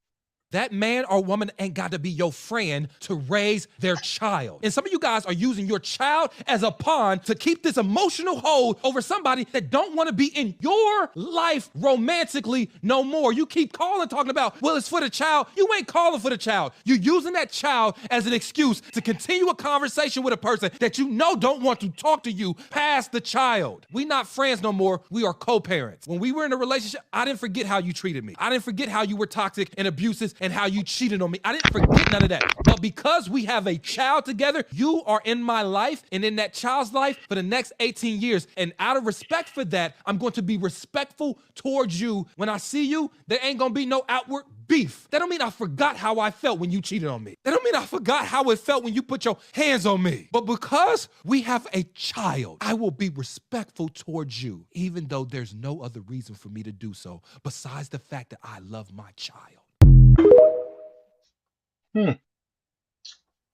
That man or woman ain't got to be your friend to raise their child. And some of you guys are using your child as a pawn to keep this emotional hold over somebody that don't want to be in your life romantically no more. You keep calling, talking about, well, it's for the child. You ain't calling for the child. You're using that child as an excuse to continue a conversation with a person that you know don't want to talk to you past the child. We not friends no more. We are co-parents. When we were in a relationship, I didn't forget how you treated me. I didn't forget how you were toxic and abusive and how you cheated on me. I didn't forget none of that. But because we have a child together, you are in my life and in that child's life for the next 18 years. And out of respect for that, I'm going to be respectful towards you. When I see you, there ain't gonna be no outward beef. That don't mean I forgot how I felt when you cheated on me. That don't mean I forgot how it felt when you put your hands on me. But because we have a child, I will be respectful towards you, even though there's no other reason for me to do so besides the fact that I love my child.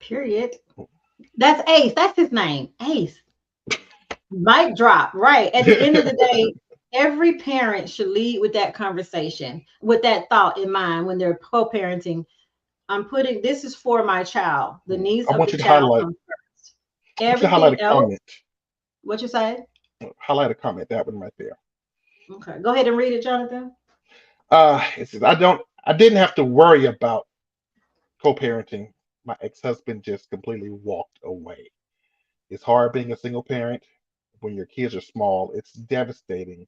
Period. That's Ace. That's his name. Ace. Mic drop. Right. At the end of the day, every parent should lead with that conversation, with that thought in mind when they're co-parenting. I'm putting this is for my child. The needs I of want the you to child highlight. come first. I want you to highlight Everything a else, comment. what you say? Highlight a comment. That one right there. Okay. Go ahead and read it, Jonathan. It says, I didn't have to worry about co-parenting. My ex-husband just completely walked away. It's hard being a single parent when your kids are small. It's devastating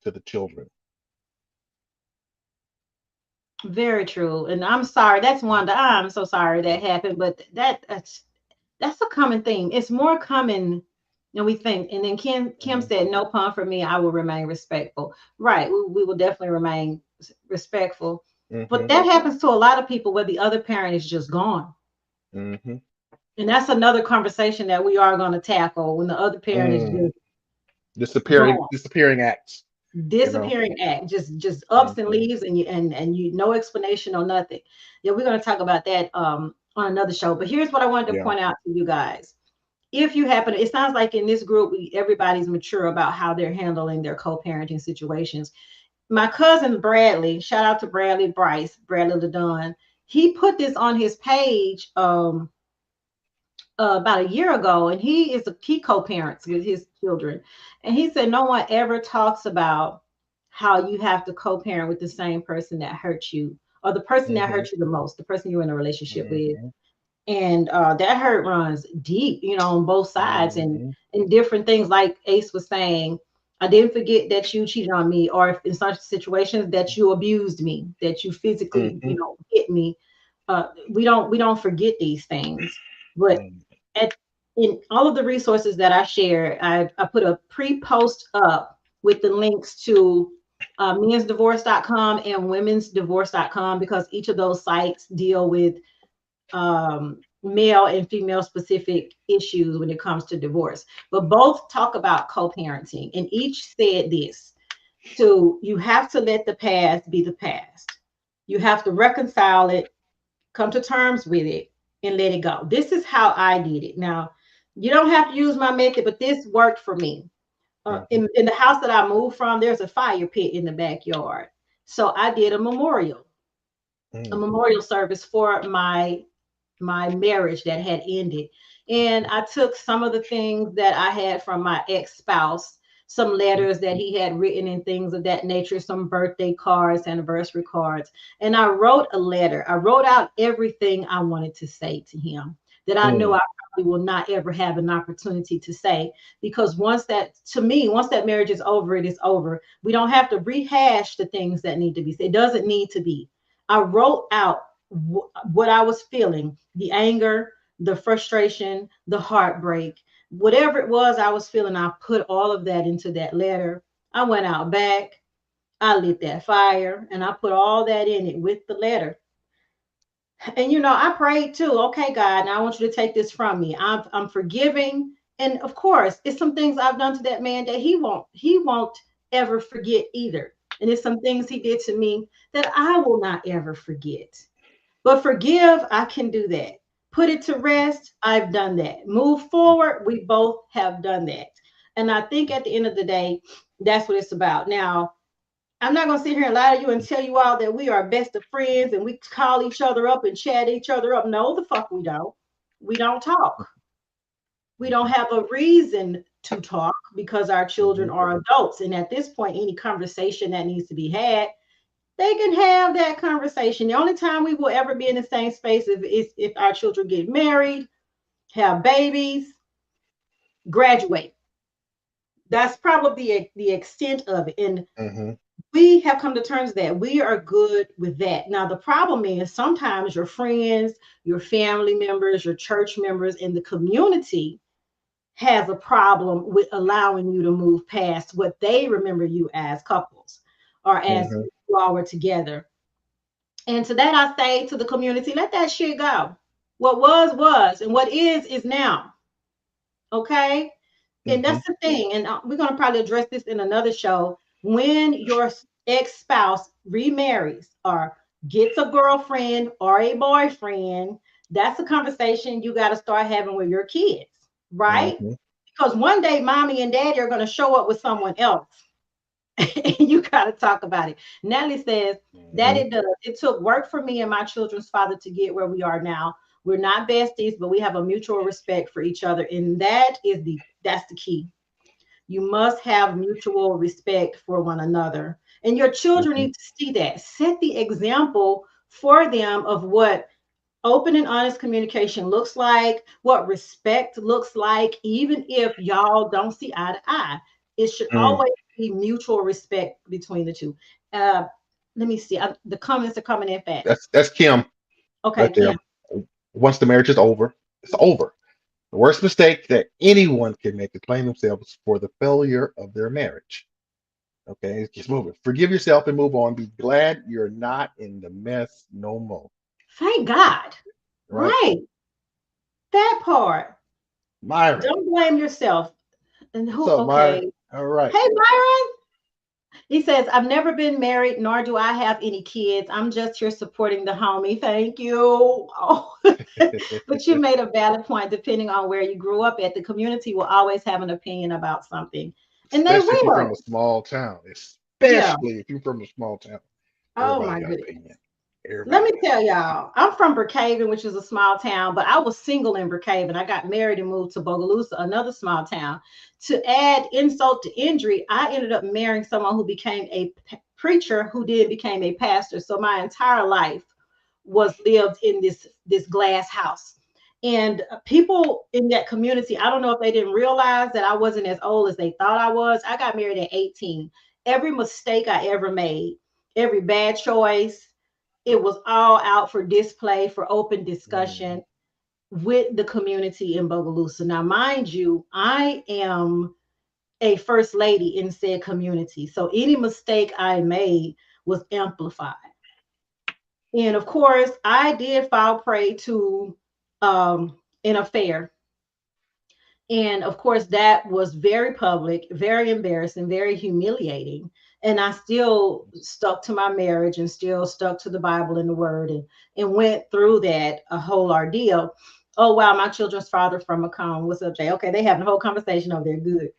to the children. Very true. And I'm sorry. That's Wanda. I'm so sorry that happened, but that's a common theme. It's more common than we think. And then Kim said, no pun for me. I will remain respectful. Right. We will definitely remain respectful. But that happens to a lot of people where the other parent is just gone. And that's another conversation that we are going to tackle when the other parent is just disappearing acts. Disappearing act, just ups and leaves, and you no explanation or nothing. Yeah, we're going to talk about that on another show. But here's what I wanted to point out to you guys. if you happen, it sounds like in this group, everybody's mature about how they're handling their co-parenting situations. My cousin Bradley, shout out to Bradley LeDon, he put this on his page about a year ago, and he co-parents with his children, and he said no one ever talks about how you have to co-parent with the same person that hurt you, or the person that hurt you the most, the person you're in a relationship with, and that hurt runs deep, on both sides, and different things. Like Ace was saying, I didn't forget that you cheated on me, or if in such situations that you abused me, that you physically, hit me. We don't forget these things, but at in all of the resources that I share, I put a pre-post up with the links to mensdivorce.com and womensdivorce.com, because each of those sites deal with male and female specific issues when it comes to divorce. But both talk about co-parenting, and each said this. So you have to let the past be the past. You have to reconcile it, come to terms with it, and let it go. This is how I did it. Now, you don't have to use my method, but this worked for me. In the house that I moved from, there's a fire pit in the backyard. So I did a memorial service for my marriage that had ended. And I took some of the things that I had from my ex-spouse, some letters that he had written and things of that nature, some birthday cards, anniversary cards. And I wrote a letter. I wrote out everything I wanted to say to him that I know I probably will not ever have an opportunity to say, because once that marriage is over, it is over. We don't have to rehash the things that need to be said. It doesn't need to be. I wrote out what I was feeling, the anger, the frustration, the heartbreak, whatever it was I was feeling. I put all of that into that letter. I went out back, I lit that fire, and I put all that in it with the letter. And I prayed too. Okay, God, now I want you to take this from me. I'm forgiving, and of course, it's some things I've done to that man that he won't ever forget either. And it's some things he did to me that I will not ever forget. But forgive, I can do that. Put it to rest, I've done that. Move forward, we both have done that. And I think at the end of the day, that's what it's about. Now, I'm not going to sit here and lie to you and tell you all that we are best of friends and we call each other up and chat each other up. No, the fuck we don't. We don't talk. We don't have a reason to talk because our children are adults. And at this point, any conversation that needs to be had, they can have that conversation. The only time we will ever be in the same space is if our children get married, have babies, graduate. That's probably the extent of it. And we have come to terms with that. We are good with that. Now, the problem is sometimes your friends, your family members, your church members in the community has a problem with allowing you to move past what they remember you as couples or as you all were together. And to that, I say to the community, let that shit go. What was, and what is now. Okay? And that's the thing. And we're going to probably address this in another show. When your ex-spouse remarries or gets a girlfriend or a boyfriend, that's a conversation you got to start having with your kids, right? Because one day mommy and daddy are going to show up with someone else. And you got to talk about it. Natalie says that it does. It took work for me and my children's father to get where we are now. We're not besties, but we have a mutual respect for each other. And that's the key. You must have mutual respect for one another. And your children need to see that. Set the example for them of what open and honest communication looks like, what respect looks like, even if y'all don't see eye to eye. It should always be mutual respect between the two. Let me see. The comments are coming in fast. That's Kim. Okay, Right there. Kim. Once the marriage is over, it's over. The worst mistake that anyone can make is blame themselves for the failure of their marriage. Okay, just move it. Forgive yourself and move on. Be glad you're not in the mess no more. Thank God. Right. That part. Myron. Don't blame yourself. And who? So, Okay. Myron, all right. Hey, Myron. He says, I've never been married, nor do I have any kids. I'm just here supporting the homie. Thank you. Oh. But you made a valid point. Depending on where you grew up at, the community will always have an opinion about something. And they Especially if you're from a will. small town. Yeah. Especially if you're from a small town. Oh Everybody my got goodness. opinion. Let Everybody me got tell y'all, I'm from Brookhaven, which is a small town, but I was single in Brookhaven. I got married and moved to Bogalusa, another small town. To add insult to injury, I ended up marrying someone who became a preacher who then became a pastor. So my entire life was lived in this glass house. And people in that community, I don't know if they didn't realize that I wasn't as old as they thought I was. I got married at 18. Every mistake I ever made, every bad choice, it was all out for display, for open opinion. discussion with the community in Bogalusa. Now, mind you, I am a first lady in said community. So any mistake I made was amplified. And of course, I did fall prey to an affair. And of course, that was very public, very embarrassing, very humiliating. And I still stuck to my marriage and still stuck to the Bible and the word and went through that a whole ordeal. Oh, wow, my children's father from Macomb. What's up, Jay? Okay, they having a whole conversation over there. Good.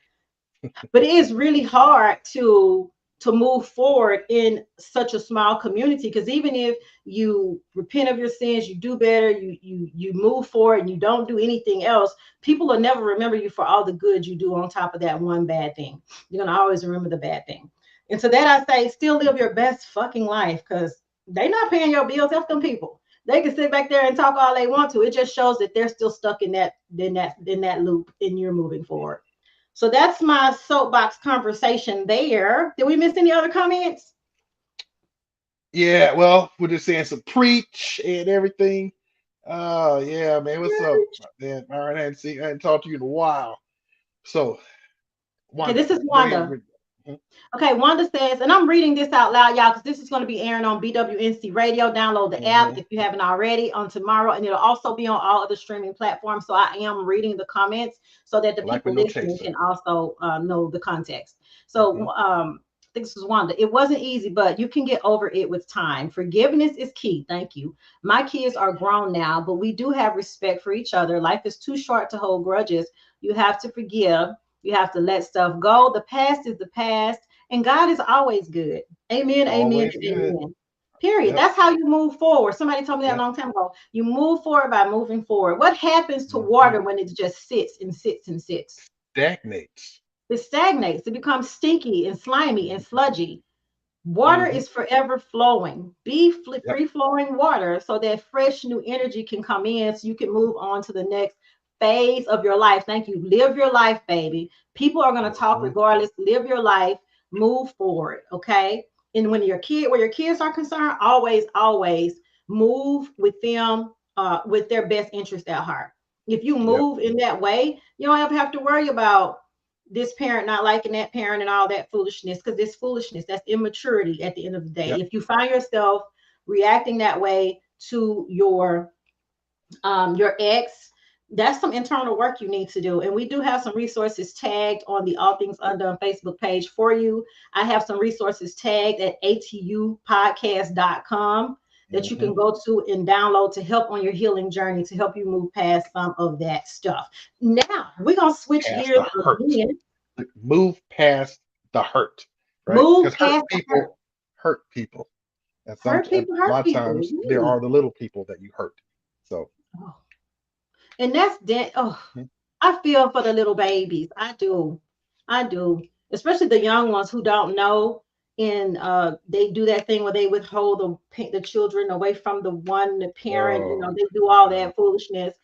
But it is really hard to move forward in such a small community, because even if you repent of your sins, you do better, you move forward and you don't do anything else, people will never remember you for all the good you do on top of that one bad thing. You're gonna always remember the bad thing. And to that I say, still live your best fucking life, because they not paying your bills. Help them people. They can sit back there and talk all they want to. It just shows that they're still stuck in that loop, and you're moving forward. So that's my soapbox conversation there. Did we miss any other comments? Yeah, well, we're just saying some preach and everything. Yeah, man. What's up, man? All right, I hadn't talked to you in a while. So, Okay, Wanda, this is go ahead and Wanda. read. Mhm. Okay, Wanda says, and I'm reading this out loud, y'all, because this is going to be airing on BWNC Radio. Download the app if you haven't already on tomorrow, and it'll also be on all other streaming platforms. So I am reading the comments so that the Black with people no listening chaser. can also know the context. So Mhm. I think this is Wanda. It wasn't easy, but you can get over it with time. Forgiveness is key. Thank you. My kids are grown now, but we do have respect for each other. Life is too short to hold grudges. You have to forgive. You have to let stuff go. The past is the past, and God is always good. Amen, amen, Always and good. amen. Period. Yep. That's how you move forward. Somebody told me that a Yep. long time ago. You move forward by moving forward. What happens to Mhm. water when it just sits and sits and sits? Stagnates. It stagnates. It becomes stinky and slimy and sludgy. Water Mm-hmm. is forever flowing. Be Yep. free flowing water so that fresh new energy can come in so you can move on to the next phase of your life. Thank you. Live your life, baby. People are going to talk Mhm. regardless. Live your life, move forward. Okay. And when where your kids are concerned, always move with them, with their best interest at heart. If you Yep. move in that way, you don't ever have to worry about this parent not liking that parent and all that foolishness, because it's foolishness. That's immaturity at the end of the day. Yep. If you find yourself reacting that way to your ex, that's some internal work you need to do. And we do have some resources tagged on the All Things Undone Facebook page for you. I have some resources tagged at atupodcast.com that you Mm-hmm. can go to and download to help on your healing journey, to help you move past some of that stuff. Now, we're going to switch Past gears the hurt. again. Like, move past the hurt, right? Move Because past the hurt. hurt people. And a Hurt lot of people. times there Really. are the little people that you hurt. So, Oh. And that's that. Oh, mhm. I feel for the little babies. I do. I do. Especially the young ones who don't know. And they do that thing where they withhold the children away from the parent. You Oh, know, they do all yeah, that foolishness. all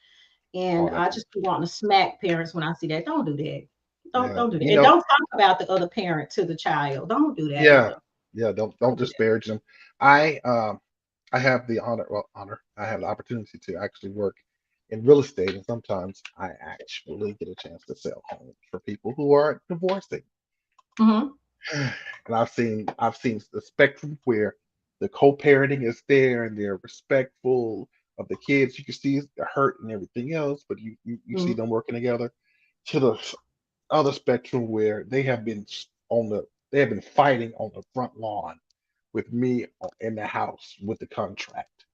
And that I just be foolishness. wanting to smack parents when I see that. Don't do that. Don't Yeah, don't do that. And don't talk about the other parent to the child. Don't do that yeah, stuff. yeah. Don't Don't do that. disparage them. I I have the honor. I have the opportunity to actually work in real estate, and sometimes I actually get a chance to sell homes for people who are divorcing. Mm-hmm. And I've seen the spectrum where the co-parenting is there and they're respectful of the kids. You can see the hurt and everything else, but you see Mm-hmm. them working together. To the other spectrum where they have been on the They have been fighting on the front lawn with me in the house with the contract,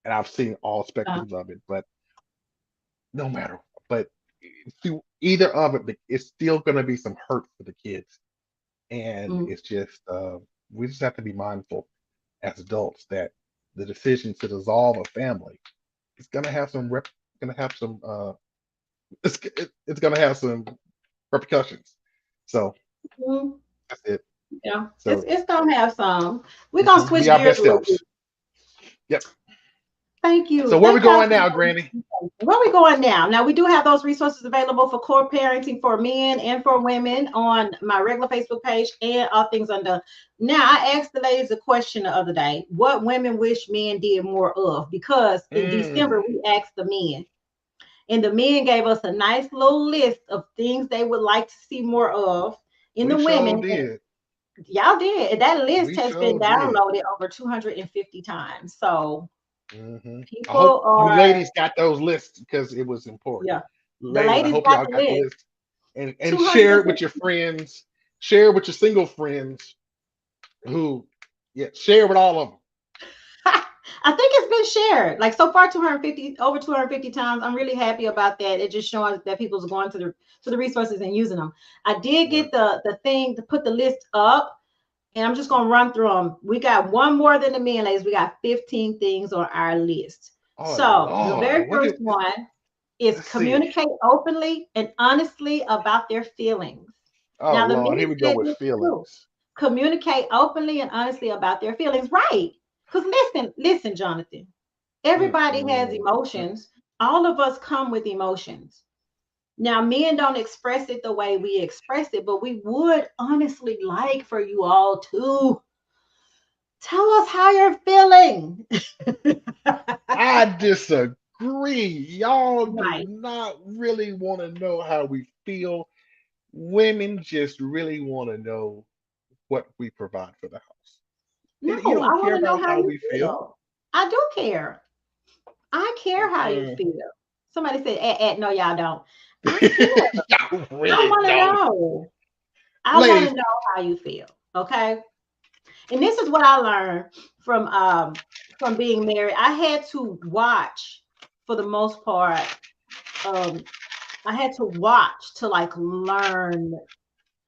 and I've seen all Uh, spectrums of it. But no matter, but through either of it, it's still going to be some hurt for the kids, and mm, it's just we just have to be mindful as adults that the decision to dissolve a family is going to have some going to have some it's going to have some repercussions. So mm, that's it. yeah, So it's gonna have some. We're gonna switch be our gears best a little bit. selves. Yep. Thank you. So where we Thank y'all going for now, your Granny? participation. Where are we going now? Now we do have those resources available for core parenting for men and for women on my regular Facebook page and All Things Undone. Now I asked the ladies a question the other day: what women wish men did more of? Because in December Mm, we asked the men, and the men gave us a nice little list of things they would like to see more of in the we sure women. did. Y'all did. That list We has been sure did. downloaded over 250 times. So I hope people you are, ladies got those lists because it was important. yeah. The Ladies, I ladies hope got y'all the got the list. list and share it with your 250. friends. Share it with your single friends who, yeah, share it with all of them. I think it's been shared. Like so far, 250 over 250 times. I'm really happy about that. It just shows that people's going to the resources and using them. I did Yeah. get the thing to put the list up, and I'm just gonna run through them. We got one more than the men, ladies. We got 15 things on our list. Oh So the Lord, very what first did? one is Let's see. communicate openly and honestly about their feelings. Oh Now the Lord, men here we go said with this too. feelings. Communicate openly and honestly about their feelings. Right. Because listen, Jonathan. Everybody has Mm-mm. emotions. All of us come with emotions. Now, men don't express it the way we express it, but we would honestly like for you all to tell us how you're feeling. I disagree. Y'all do Right. not really want to know how we feel. Women just really want to know what we provide for the house. No, You I don't care want to know about how how you we feel. feel. I do care. I care how you Mm-mm. feel. Somebody said, no, y'all don't. I care. Y'all I really want to don't. know. I want to Ladies, know how you feel. Okay. And this is what I learned from being married. I had to watch for the most part. Um, I had to watch to like learn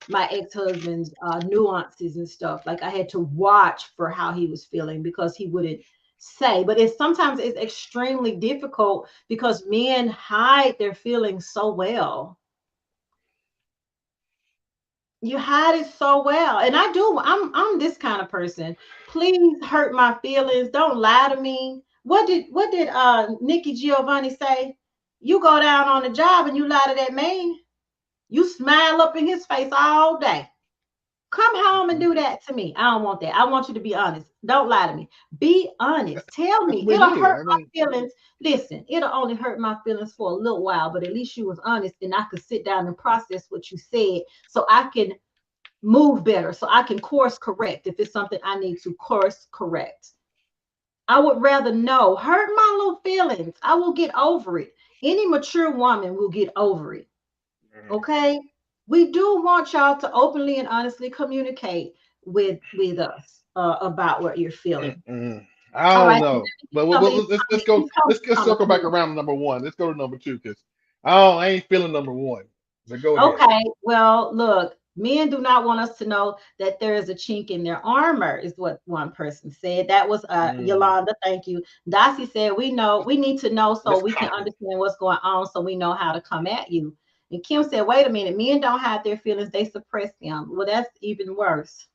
my ex-husband's nuances and stuff. Like I had to watch for how he was feeling because he wouldn't say. But it's sometimes it's extremely difficult because men hide their feelings so well. You hide it so well. And I do. I'm this kind of person. Please hurt my feelings. Don't lie to me. What did Nikki Giovanni say? You go down on the job and you lie to that man. You smile up in his face all day. Come home and mhm, do that to me. I don't want that. I want you to be honest. Don't lie to me. Be honest. Tell that's me. what we It'll did. hurt I my mean, feelings. Listen, it'll only hurt my feelings for a little while, but at least you was honest and I could sit down and process what you said so I can move better, so I can course correct if it's something I need to course correct. I would rather know. Hurt my little feelings. I will get over it. Any mature woman will get over it. Okay? We do want y'all to openly and honestly communicate with us about what you're feeling. mm-mm. I All don't right. know, but Something, let's go. Let's something, circle back around to number one. Let's go to number two because I ain't feeling number one. So go ahead. okay, well, look, men do not want us to know that there is a chink in their armor, is what one person said. That was Mm, Yolanda. Thank you. Darcy said, we know, we need to know so Miss we can Cotton. understand what's going on so we know how to come at you. And Kim said, wait a minute, men don't hide their feelings, they suppress them. Well, that's even worse.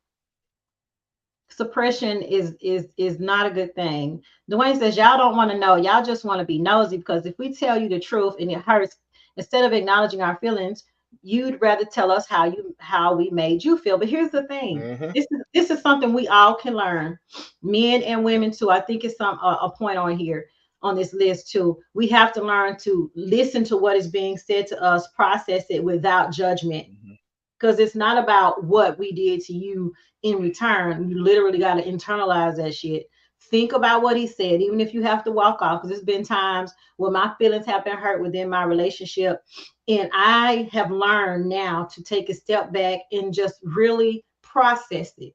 Suppression is not a good thing. Dwayne says y'all don't want to know, y'all just want to be nosy because if we tell you the truth and it hurts, instead of acknowledging our feelings, you'd rather tell us how we made you feel. But here's the thing: Mm-hmm. this is something we all can learn, men and women too. I think it's a point on here on this list too. We have to learn to listen to what is being said to us, process it without judgment Mm-hmm. because it's not about what we did to you in return. You literally got to internalize that shit. Think about what he said, even if you have to walk off, because there's been times where my feelings have been hurt within my relationship. And I have learned now to take a step back and just really process it.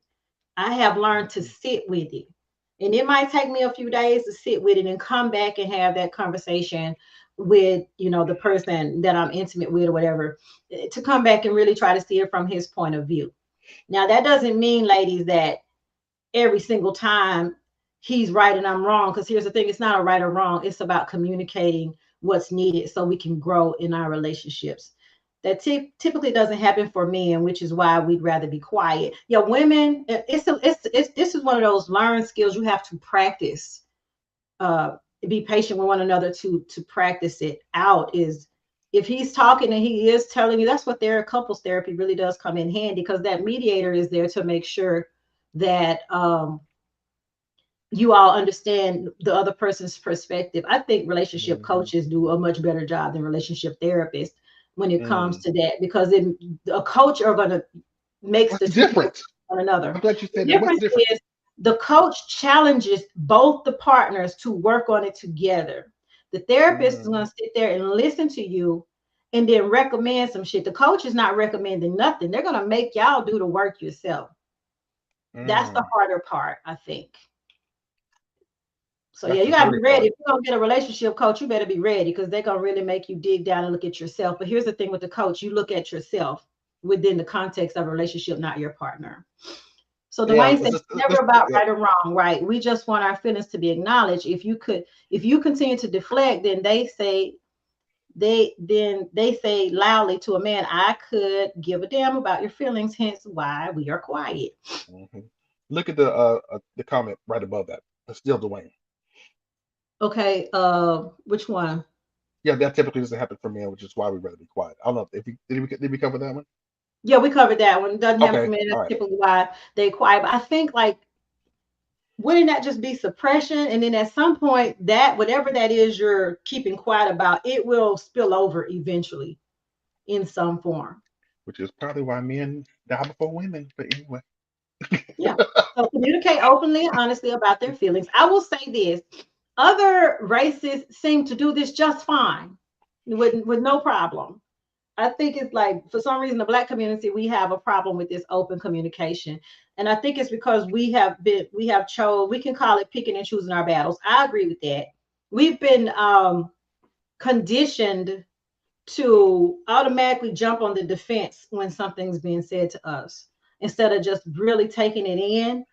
I have learned to sit with it. And it might take me a few days to sit with it and come back and have that conversation with, the person that I'm intimate with or whatever, to come back and really try to see it from his point of view. Now, that doesn't mean, ladies, that every single time he's right and I'm wrong, because here's the thing, it's not a right or wrong. It's about communicating what's needed so we can grow in our relationships. That typically doesn't happen for men, which is why we'd rather be quiet. Yeah, women, this is one of those learned skills you have to practice. Be patient with one another to practice it out. Is if he's talking and he is telling you, that's what couples therapy really does come in handy, because that mediator is there to make sure that you all understand the other person's perspective. I think relationship coaches do a much better job than relationship therapists when it comes to that, because a coach are going to make the difference one another. I'm glad you said The that. What's difference the difference? is the coach challenges both the partners to work on it together. The therapist is going to sit there and listen to you and then recommend some shit. The coach is not recommending nothing. They're going to make y'all do the work yourself. That's the harder part, I think. So yeah, you gotta be ready. If you're gonna get a relationship coach, you better be ready, because they're gonna really make you dig down and look at yourself. But here's the thing with the coach, you look at yourself within the context of a relationship, not your partner. So the mindset is never about right or wrong, right? We just want our feelings to be acknowledged. If you continue to deflect, then they say loudly to a man, I could give a damn about your feelings, hence why we are quiet. Look at the comment right above that. It's still Dwayne. Okay, which one? Yeah, that typically doesn't happen for men, which is why we'd rather be quiet. I don't know if did we cover that one? Yeah, we covered that one. It doesn't happen for men. That's right. typically why they quiet. But I think, like, wouldn't that just be suppression? And then at some point, that whatever that is you're keeping quiet about, it will spill over eventually in some form. Which is probably why men die before women. But anyway. Yeah. So communicate openly and honestly about their feelings. I will say this. Other races seem to do this just fine with no problem. I think it's like, for some reason, the Black community, we have a problem with this open communication. And I think it's because we can call it picking and choosing our battles. I agree with that. We've been conditioned to automatically jump on the defense when something's being said to us, instead of just really taking it in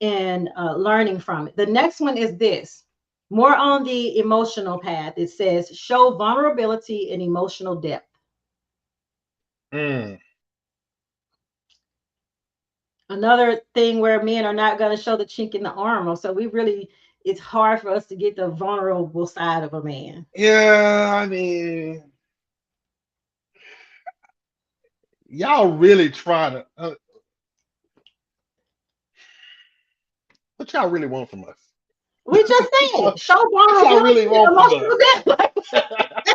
and learning from it. The next one is this. More on the emotional path. It says, show vulnerability and emotional depth. Another thing where men are not going to show the chink in the armor. So it's hard for us to get the vulnerable side of a man. Yeah, I mean, y'all really trying to. What y'all really want from us? We just said, show vulnerability. What y'all really want from us?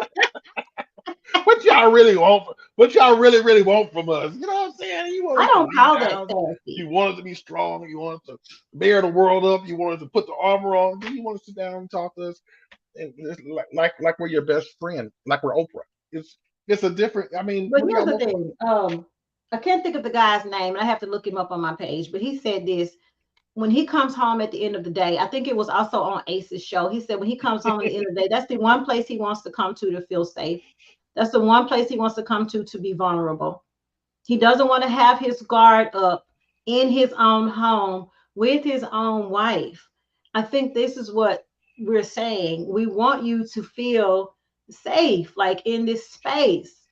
What y'all really want? What y'all really want from us? You know what I'm saying? You want I don't call that therapy. You want us to be strong. You want us to bear the world up. You want us to put the armor on. Then you want us to sit down and talk to us, and like we're your best friend, like we're Oprah. It's a different. I mean, but here's the thing. I can't think of the guy's name, and I have to look him up on my page. But he said this. When he comes home at the end of the day, I think it was also on Ace's show. He said when he comes home at the end of the day, that's the one place he wants to come to feel safe. That's the one place he wants to come to be vulnerable. He doesn't want to have his guard up in his own home with his own wife. I think this is what we're saying. We want you to feel safe, like in this space.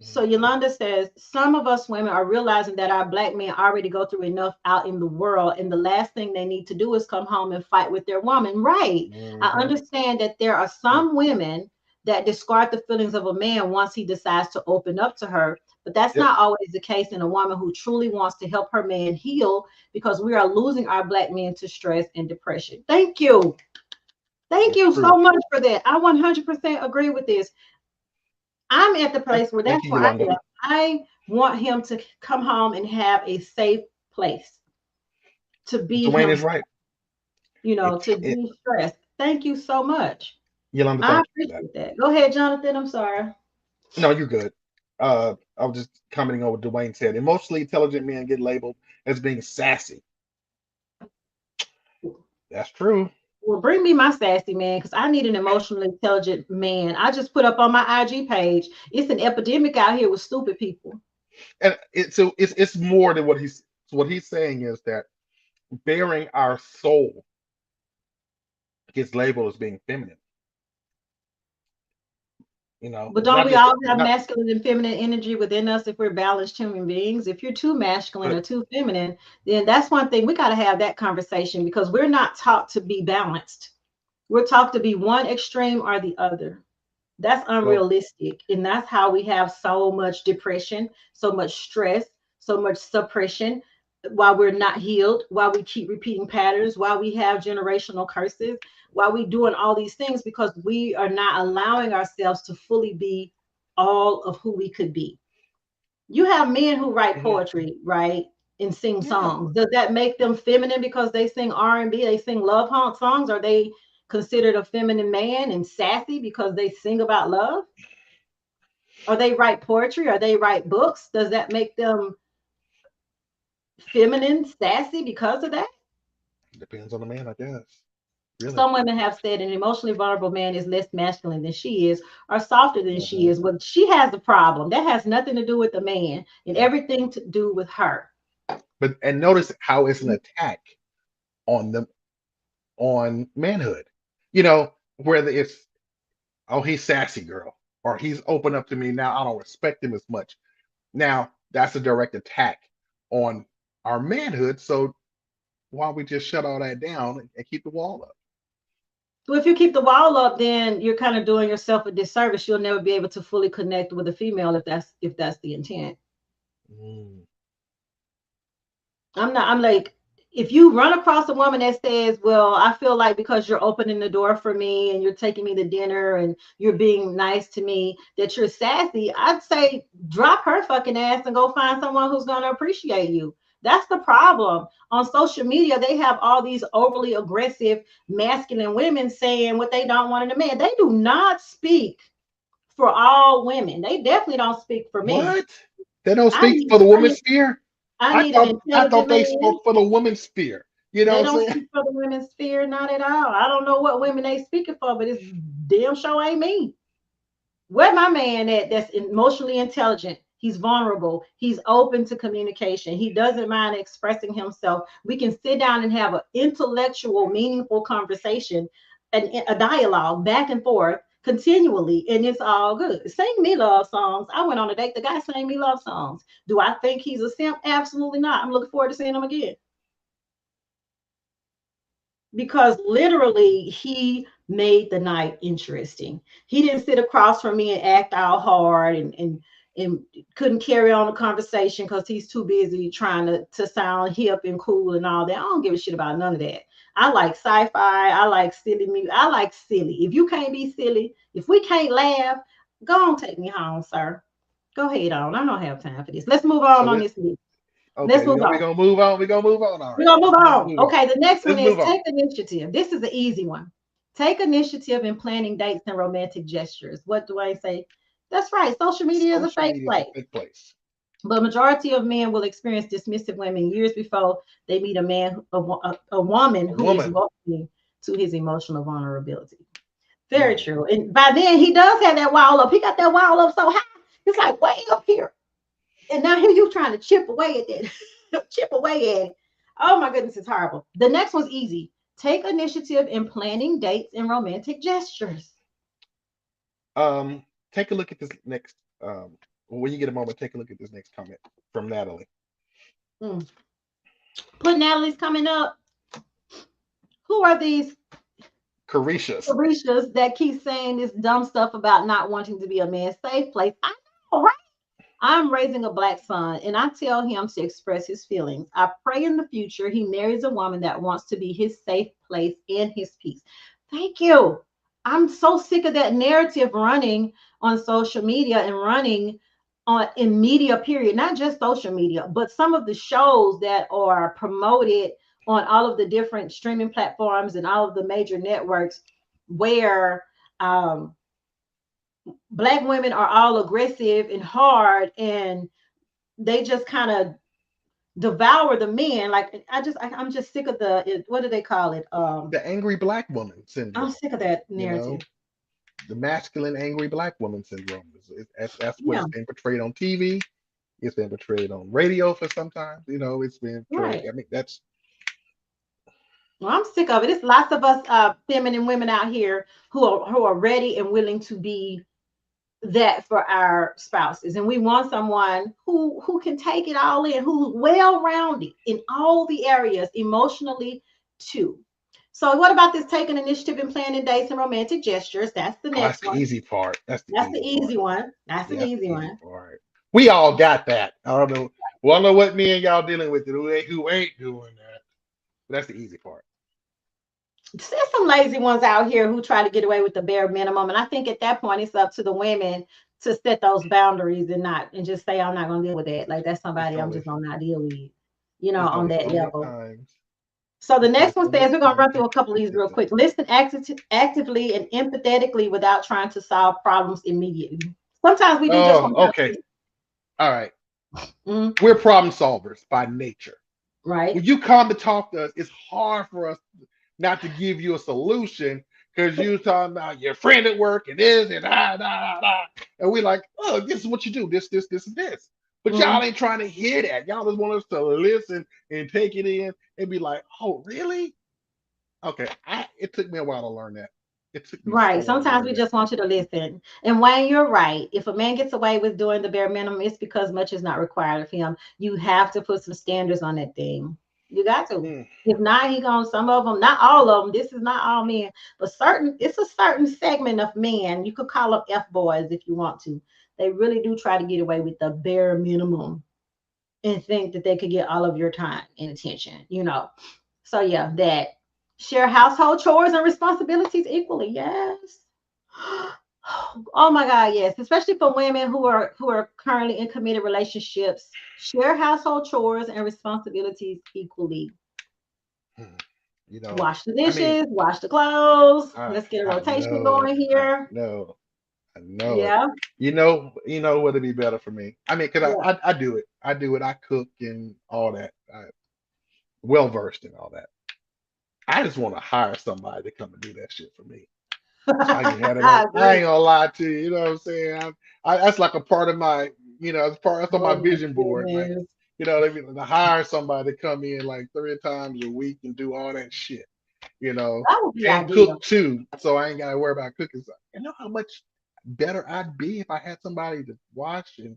So Yolanda says, some of us women are realizing that our Black men already go through enough out in the world, and the last thing they need to do is come home and fight with their woman. Right. I understand that there are some women that discard the feelings of a man once he decides to open up to her, but that's not always the case in a woman who truly wants to help her man heal, because we are losing our Black men to stress and depression. Thank you. Thank you so much for that. I 100% agree with this. I'm at the place where that's why I want him to come home and have a safe place to be. Dwayne is right. To de-stress. Thank you so much. Yolanda, I appreciate that. Go ahead, Jonathan. I'm sorry. No, you're good. I was just commenting on what Dwayne said. Emotionally intelligent men get labeled as being sassy. That's true. Well, bring me my sassy man because I need an emotionally intelligent man. I just put up on my IG page. It's an epidemic out here with stupid people. And it's more than what he's saying is that bearing our soul gets labeled as being feminine. But It's don't not we just all have not, masculine and feminine energy within us if we're balanced human beings? If you're too masculine but or too feminine, then that's one thing we got to have that conversation because we're not taught to be balanced. We're taught to be one extreme or the other. That's well, unrealistic. And that's how we have so much depression, so much stress, so much suppression, while we're not healed, while we keep repeating patterns, while we have generational curses, while we doing all these things because we are not allowing ourselves to fully be all of who we could be. You have men who write mhm, poetry, right? And sing yeah. songs. Does that make them feminine because they sing R&B, they sing love songs? Are they considered a feminine man and sassy because they sing about love? Or they write poetry or they write books? Does that make them feminine, sassy because of that? Depends on the man, I guess. Really. Some women have said an emotionally vulnerable man is less masculine than she is or softer than she Hmm. is. Well, she has the problem. That has nothing to do with the man and everything to do with her. But and notice how it's an attack on them on manhood. Whether it's, oh, he's sassy girl, or he's open up to me now, I don't respect him as much. Now that's a direct attack on our manhood. So why don't we just shut all that down and keep the wall up? So if you keep the wall up, then you're kind of doing yourself a disservice. You'll never be able to fully connect with a female if that's the intent. Mm. I'm like, if you run across a woman that says, well, I feel like because you're opening the door for me and you're taking me to dinner and you're being nice to me, that you're sassy, I'd say drop her fucking ass and go find someone who's going to appreciate you. That's the problem. On social media, they have all these overly aggressive, masculine women saying what they don't want in a man. They do not speak for all women. They definitely don't speak for me. What? They don't I speak need, for the I women's need, sphere? I I need an thought I intelligent thought they man. spoke for the women's sphere. You know They what I'm don't saying? speak for the women's sphere, not at all. I don't know what women they speaking for, but it's damn sure ain't me. Where my man that's emotionally intelligent? He's vulnerable. He's open to communication. He doesn't mind expressing himself. We can sit down and have an intellectual, meaningful conversation and a dialogue back and forth continually, and it's all good. Sing me love songs. I went on a date. The guy sang me love songs. Do I think he's a simp? Absolutely not. I'm looking forward to seeing him again. Because literally he made the night interesting. He didn't sit across from me and act all hard and couldn't carry on the conversation because he's too busy trying to sound hip and cool and all that. I don't give a shit about none of that. I like sci-fi. I like silly music. I like silly. If you can't be silly, if we can't laugh, go on, take me home, sir. Go ahead on. I don't have time for this. Let's move So on let this list. Let's okay, move we're on. gonna move on. We're gonna move on. All We're right. gonna move We're gonna on. move on. Okay, the next one Let's is move on. take initiative. This is the easy one. Take initiative in planning dates and romantic gestures. What do I say? That's right. Social media is a Social fake media is a place. fake place. But majority of men will experience dismissive women years before they meet a man, a woman A who is woman. welcoming to his emotional vulnerability. Very Mm. true. And by then he does have that wall up. He got that wall up so high. It's like way up here. And now here you trying to chip away at it, chip away at it. Oh my goodness, it's horrible. The next one's easy. Take initiative in planning dates and romantic gestures. Take a look at this next. When you get a moment, take a look at this next comment from Natalie. Mm. Put Natalie's coming up. Who are these Caricious. Carishas that keep saying this dumb stuff about not wanting to be a man's safe place? I know, right? I'm raising a black son and I tell him to express his feelings. I pray in the future he marries a woman that wants to be his safe place and his peace. Thank you. I'm so sick of that narrative running on social media and running on in media period, not just social media, but some of the shows that are promoted on all of the different streaming platforms and all of the major networks where um Black women are all aggressive and hard, and they just kind of devour the men. Like I'm just sick of what do they call it? The angry black woman I'm syndrome. sick of that You know, narrative. the masculine angry black woman syndrome. That's what Yeah, it's been portrayed on TV. It's been portrayed on radio for sometimes. You know, it's been portrayed. right. I mean, that's Well, I'm sick of it. It's lots of us feminine women out here who are ready and willing to be that for our spouses, and we want someone who can take it all in, who's well-rounded in all the areas emotionally too. So what about this taking initiative and planning dates and romantic gestures? That's the that's next the one. easy part. That's the That's the easy part. easy one. That's an Yeah, that's easy the easy one. part. We all got that. I don't know. Well, I don't know what me and y'all dealing with who ain't doing that. But that's the easy part. There's some lazy ones out here who try to get away with the bare minimum, and I think at that point it's up to the women to set those boundaries and just say I'm not going to deal with that. Like that's It's somebody I'm only just going to not deal with, it's on only that so many level. times. So the It's only next one so many says we're going to times run through a people couple of these fix real it. quick. Listen actively and empathetically without trying to solve problems immediately. Sometimes we do just Oh, want to okay. All right. mm, We're problem solvers by nature. right, When you come to talk to us, it's hard for us not to give you a solution because you're talking about your friend at work and this and da. And we like, oh, this is what you do, this, and this. But mm, y'all ain't trying to hear that. Y'all just want us to listen and take it in and be like, oh, really? Okay. It took me a while to learn that. It took me so right. long to Sometimes learn we that. just want you to listen. And Wayne, you're right. If a man gets away with doing the bare minimum, it's because much is not required of him. You have to put some standards on that thing. You got to. Mm, If not, he gonna some of them, not all of them. This is not all men, but it's a certain segment of men. You could call them F boys if you want to. They really do try to get away with the bare minimum and think that they could get all of your time and attention. So yeah, that share household chores and responsibilities equally. Yes. Oh my God, yes. Especially for women who are currently in committed relationships, share household chores and responsibilities equally. mm. You know, Wash the I mean, dishes, wash the clothes. I Let's get a I rotation know, going I here. know. I know it. Yeah, You know what'd be better for me? I mean, cause yeah. I do it. I do it. I cook and all that. I well versed in all that. I just want to hire somebody to come and do that shit for me, so I can have them. I I agree. ain't gonna lie to you. You know what I'm saying? That's like a part of my. That's on my Oh my vision board. Like, goodness. to hire somebody to come in like 3 times a week and do all that shit. You know, That would be and ideal. cook too, so I ain't gotta worry about cooking. So, you know how much better I'd be if I had somebody to wash and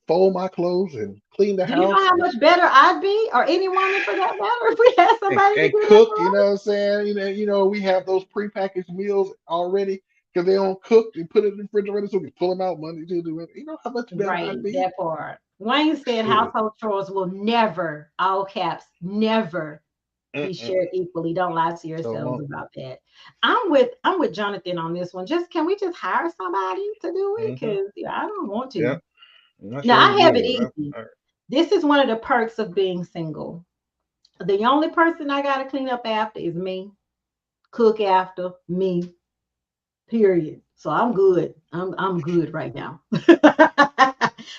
fold my clothes and clean the Do you know house how much better I'd be, or any woman for that matter, if we had somebody to and do that cook. for You us? know what I'm saying? We have those prepackaged meals already because they don't cook and put it in the refrigerator so we can pull them out Monday, Tuesday, Wednesday. You know how much better Right, I'd be? that part. Wayne said Shit. household chores will never, all caps, never be Mm-mm. shared equally. Don't lie to So yourselves long. about that. I'm with Jonathan on this one. Can we just hire somebody to do it? Mm-hmm. Because I don't want Yep. to. And I Now sure I have it would. easy. This is one of the perks of being single. The only person I gotta clean up after is me, cook after me, period. So I'm good. I'm good right now.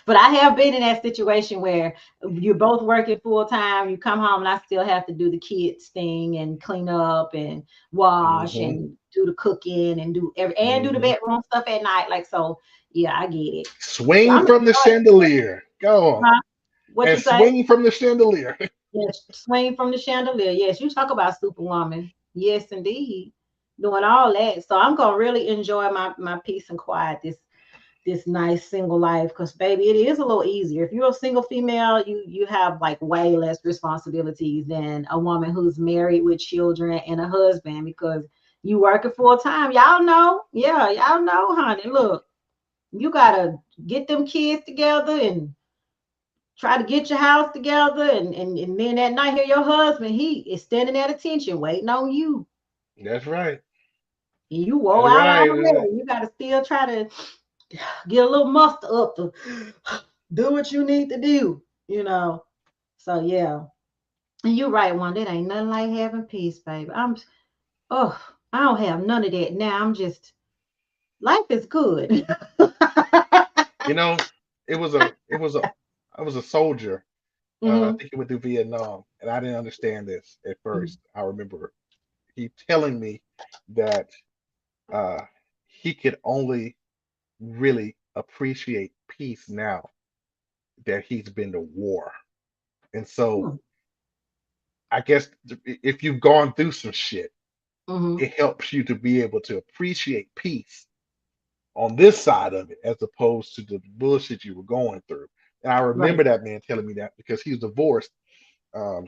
But I have been in that situation where you're both working full time. You come home and I still have to do the kids thing and clean up and wash Mm-hmm. and do the cooking and do the Mm-hmm. bedroom stuff at night. Like so, yeah, I get it. So Swing I'm from the enjoying it. chandelier. Go on. Huh? What And you say? swing from the chandelier. Yes, swing from the chandelier. Yes, you talk about superwoman. Yes, indeed. Doing all that. So I'm gonna really enjoy my peace and quiet this nice single life because baby, it is a little easier. If you're a single female, you have like way less responsibilities than a woman who's married with children and a husband because you working full time. Y'all know, yeah, y'all know, honey. Look, you gotta get them kids together and try to get your house together and then that night here your husband he is standing at attention waiting on you That's right. and you wore That's out right. already. You got to still try to get a little muster up to do what you need to do. So yeah, and you're right, one, that ain't nothing like having peace, baby. I don't have none of that now. I'm just Life is good. You know, I was a soldier. I Hmm. think he went through Vietnam, and I didn't understand this at first. I remember he telling me that uh, he could only really appreciate peace now that he's been to war. And so I guess if you've gone through some shit, Hmm. it helps you to be able to appreciate peace on this side of it as opposed to the bullshit you were going through. And I Right. remember that man telling me that because he was divorced. Um,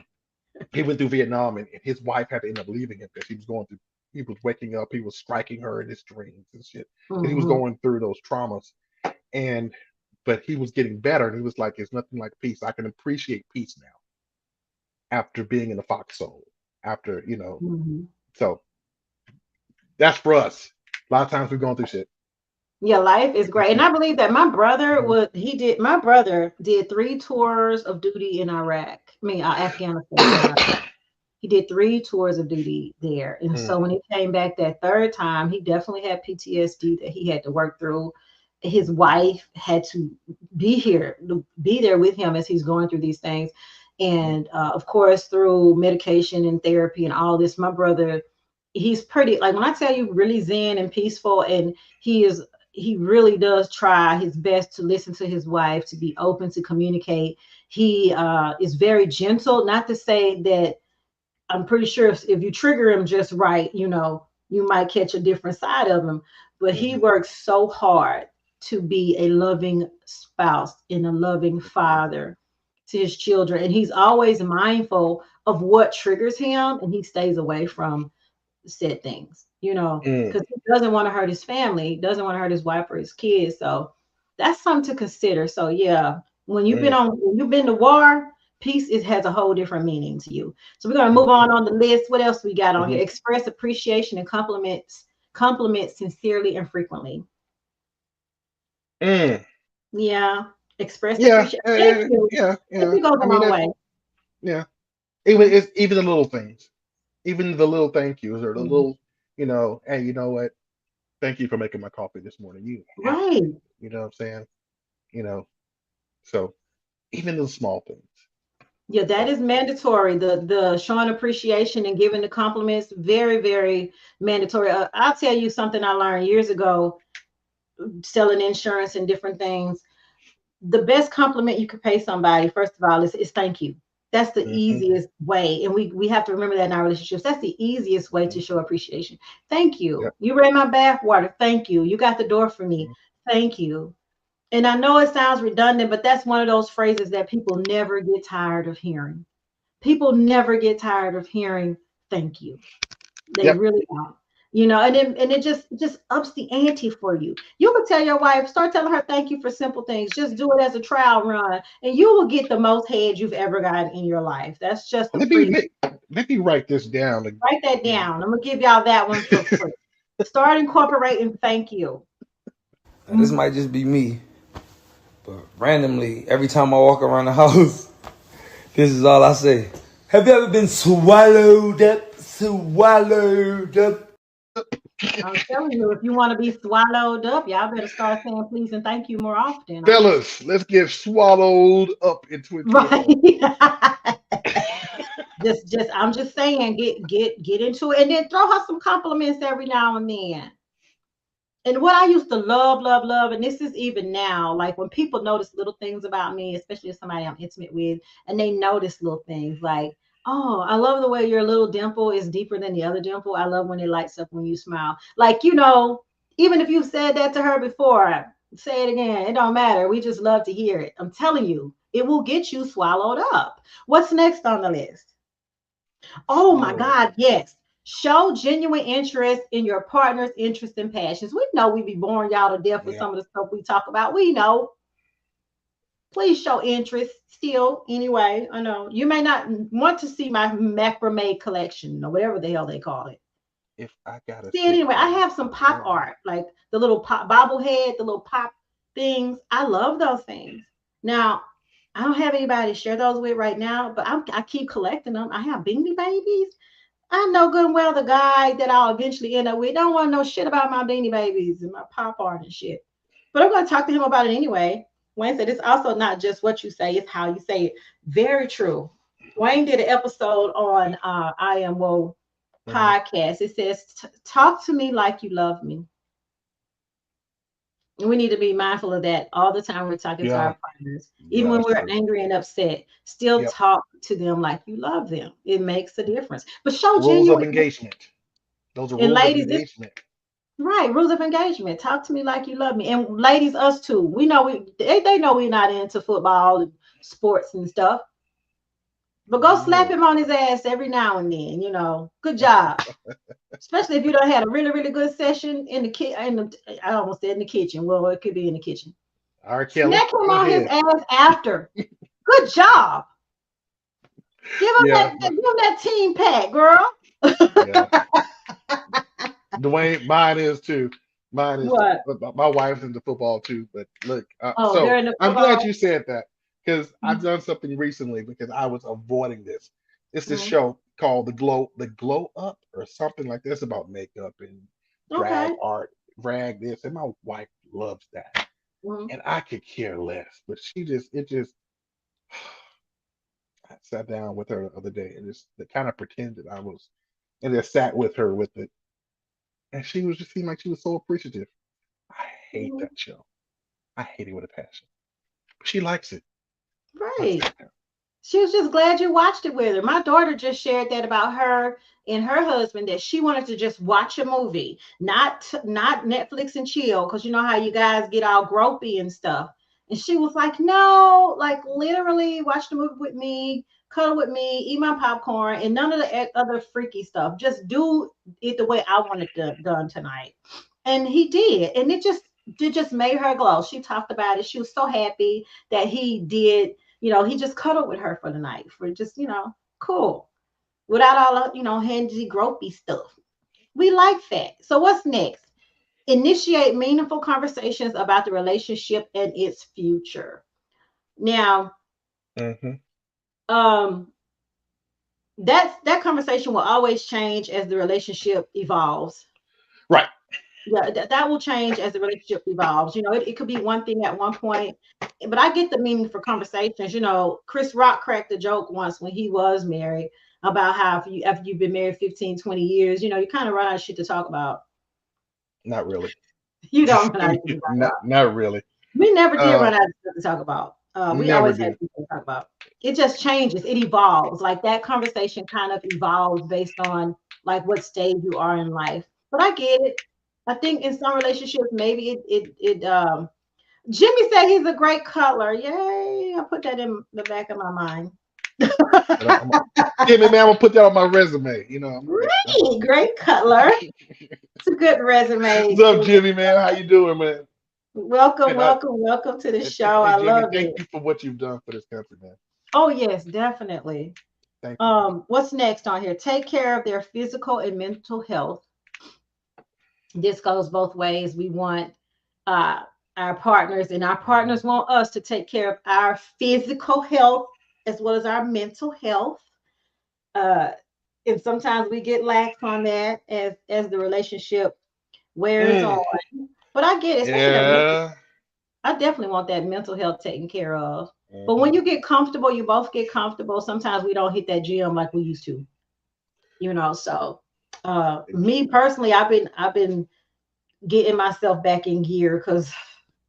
he went through Vietnam, and his wife had to end up leaving him because he was going through. He was waking up. He was striking her in his dreams and shit. And he was Hmm. going through those traumas, and but he was getting better. And he was like, "It's nothing like peace. I can appreciate peace now after being in the foxhole. After Hmm. so that's for us. A lot of times we're going through shit. Yeah, life is great. And I believe that Mhm. my brother did 3 tours of duty in Iraq. I mean, Afghanistan, not Iraq. He did 3 tours of duty there. And Mm, so when he came back that third time, he definitely had PTSD that he had to work through. His wife had to be there with him as he's going through these things. mm, And of course, through medication and therapy and all this, my brother, he's pretty, like when I tell you, really zen and peaceful, and he really does try his best to listen to his wife, to be open, to communicate. He is very gentle, not to say that I'm pretty sure if you trigger him just right, you might catch a different side of him. But he mhm, works so hard to be a loving spouse and a loving mhm, father to his children. And he's always mindful of what triggers him, and he stays away from said things, mm, because he doesn't want to hurt his family, doesn't want to hurt his wife or his kids. So that's something to consider. So yeah, mm, when you've been to war, peace has a whole different meaning to you. So we're gonna move mhm, on the list. What else we got on mhm, here? Express appreciation and compliments sincerely and frequently. mm. Yeah, express Yeah, appreciation. Thank you. yeah, Thank yeah. you goes I a mean long that's way. yeah. Mhm, Even the little things, even the little thank yous or the mhm. little, hey, you know what? Thank you for making my coffee this morning. You have to. Right. You know what I'm saying? You know, so even the small things. Yeah, that So. is mandatory. The showing appreciation and giving the compliments, very, very mandatory. I'll tell you something I learned years ago, selling insurance and different things. The best compliment you could pay somebody, first of all, is thank you. That's the Mhm, easiest way. And we have to remember that in our relationships. That's the easiest way to mhm, show appreciation. Thank you. yep. You read my bath water. Thank you. You got the door for me. Mhm, Thank you. And I know it sounds redundant, but that's one of those phrases that people never get tired of hearing. People never get tired of hearing thank you. They yep. really don't. And it just ups the ante for you. You can tell your wife, start telling her thank you for simple things. Just do it as a trial run, and you will get the most head you've ever gotten in your life. That's just a Let me free. let me write this down. Write that You know. down. I'm gonna give y'all that one for free. Start incorporating thank you. Now, this might just be me, but randomly, every time I walk around the house, this is all I say. Have you ever been swallowed up? Swallowed up? I'm telling you, if you want to be swallowed up, y'all better start saying please and thank you more often. Fellas, let's get swallowed up in Right. 2024. Just I'm just saying, get into it, and then throw her some compliments every now and then. And what I used to love, love, love, and this is even now, like when people notice little things about me, especially if somebody I'm intimate with, and they notice little things like, oh, I love the way your little dimple is deeper than the other dimple. I love when it lights up when you smile. Like, even if you've said that to her before, say it again. It don't matter. We just love to hear it. I'm telling you, it will get you swallowed up. What's next on the list? Oh my Swallowed. God, yes. Show genuine interest in your partner's interests and passions. We know we be boring y'all to death with Yeah. some of the stuff we talk about. We know. Please show interest still, anyway. I know you may not want to see my macrame collection or whatever the hell they call it. If I gotta See it sit anyway. I down have some pop alone. art, like the little pop bobblehead, the little pop things. I love those things. Now, I don't have anybody to share those with right now, but I keep collecting them. I have beanie babies. I know good and well the guy that I'll eventually end up with don't want to know shit about my beanie babies and my pop art and shit. But I'm going to talk to him about it anyway. Wayne said it's also not just what you say, it's how you say it. Very true. Wayne did an episode on I Am Woe podcast. It says, talk to me like you love me. And we need to be mindful of that all the time we're talking to our partners. Even when we're angry and upset, still talk to them like you love them. It makes a difference. But show rules of genuine engagement. Those are and rules of ladies, engagement. right, rules of engagement. Talk to me like you love me. And ladies, us too. We know they know we're not into football and sports and stuff. But go slap him on his ass every now and then, Good job. Especially if you don't had a really, really good session in the kitchen. I almost said in the kitchen. Well, it could be in the kitchen. All right, Kelly. Smack him on his ass after. Good job. Give him that team pat, girl. Dwayne, mine is too. Mine is what? My wife's into football too. But look, so I'm glad you said that because I've done something recently because I was avoiding this. It's this show called the Glow Up or something like this about makeup and drag art, drag this, and my wife loves that, and I could care less. But I sat down with her the other day and just kind of pretended I was, and just sat with her with it, and she was just seemed like she was so appreciative. I hate that show. I hate it with a passion. But she likes it. Right. She was just glad you watched it with her. My daughter just shared that about her and her husband, that she wanted to just watch a movie, not Netflix and chill, because you know how you guys get all gropey and stuff. And she was like, no, like literally watch the movie with me, cuddle with me, eat my popcorn, and none of the other freaky stuff. Just do it the way I want it done tonight. And he did. And it just made her glow. She talked about it. She was so happy that he did. He just cuddled with her for the night for just, cool. Without all the, handy, gropey stuff. We like that. So what's next? Initiate meaningful conversations about the relationship and its future. Now, that conversation will always change as the relationship evolves. Right. Yeah, that will change as the relationship evolves. It could be one thing at one point, but I get the meaning for conversations. Chris Rock cracked a joke once when he was married about how after you've been married 15, 20 years, you kind of run out of shit to talk about. Not really. You don't run out of shit to talk about. Not really. We never did run out of stuff to talk about. We always did. had people to talk about. It just changes. It evolves. Like that conversation kind of evolves based on like what stage you are in life. But I get it. I think in some relationships, maybe Jimmy said he's a great cutler. Yay. I put that in the back of my mind. Jimmy, man, I'm gonna put that on my resume. Great cutler. It's a good resume. What's up, Jimmy, man? How you doing, man? Welcome to the show. I Jimmy, love it. thank you for what you've done for this country, man. Oh yes, definitely. Thank you. What's next on here? Take care of their physical and mental health. This goes both ways. We want our partners, and our partners want us to take care of our physical health as well as our mental health. And sometimes we get lax on that as the relationship wears on. But I get it. I definitely want that mental health taken care of. But when you get comfortable, you both get comfortable. Sometimes we don't hit that gym like we used to. So me personally, I've been getting myself back in gear because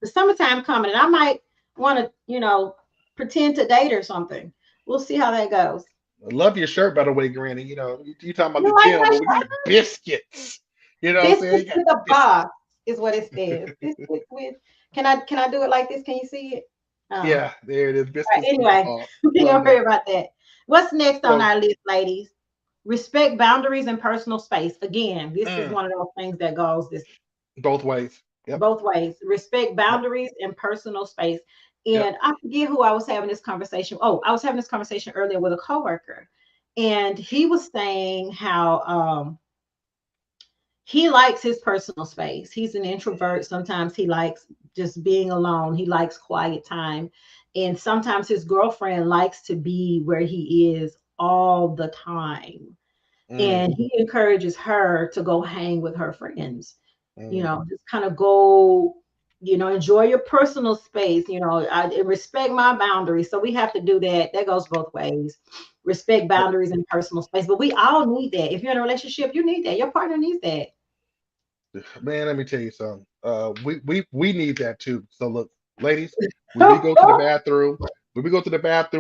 the summertime coming, and I might want to, pretend to date or something. We'll see how that goes. I love your shirt, by the way, Granny. You talking about the gym, but we got biscuits. Biscuits with a box is what it says. Biscuits with. Can I do it like this? Can you see it? Yeah, there it is. Biscuits. Right, anyway, we don't worry about that. What's next on our list, ladies? Respect boundaries and personal space. Again, this is one of those things that goes this both ways. Yep. Both ways. Respect boundaries and personal space. And I forget who I was having this conversation. Oh, I was having this conversation earlier with a coworker, and he was saying how he likes his personal space. He's an introvert. Sometimes he likes just being alone. He likes quiet time. And sometimes his girlfriend likes to be where he is all the time. and he encourages her to go hang with her friends. You Mm. know, just kind of go, you know, enjoy your personal space. You know, I respect my boundaries. So we have to do that. That goes both ways. Respect boundaries and personal space. But we all need that. If you're in a relationship, you need that. Your partner needs that. Man, let me tell you something. We need that too. So look, ladies, when we go to the bathroom,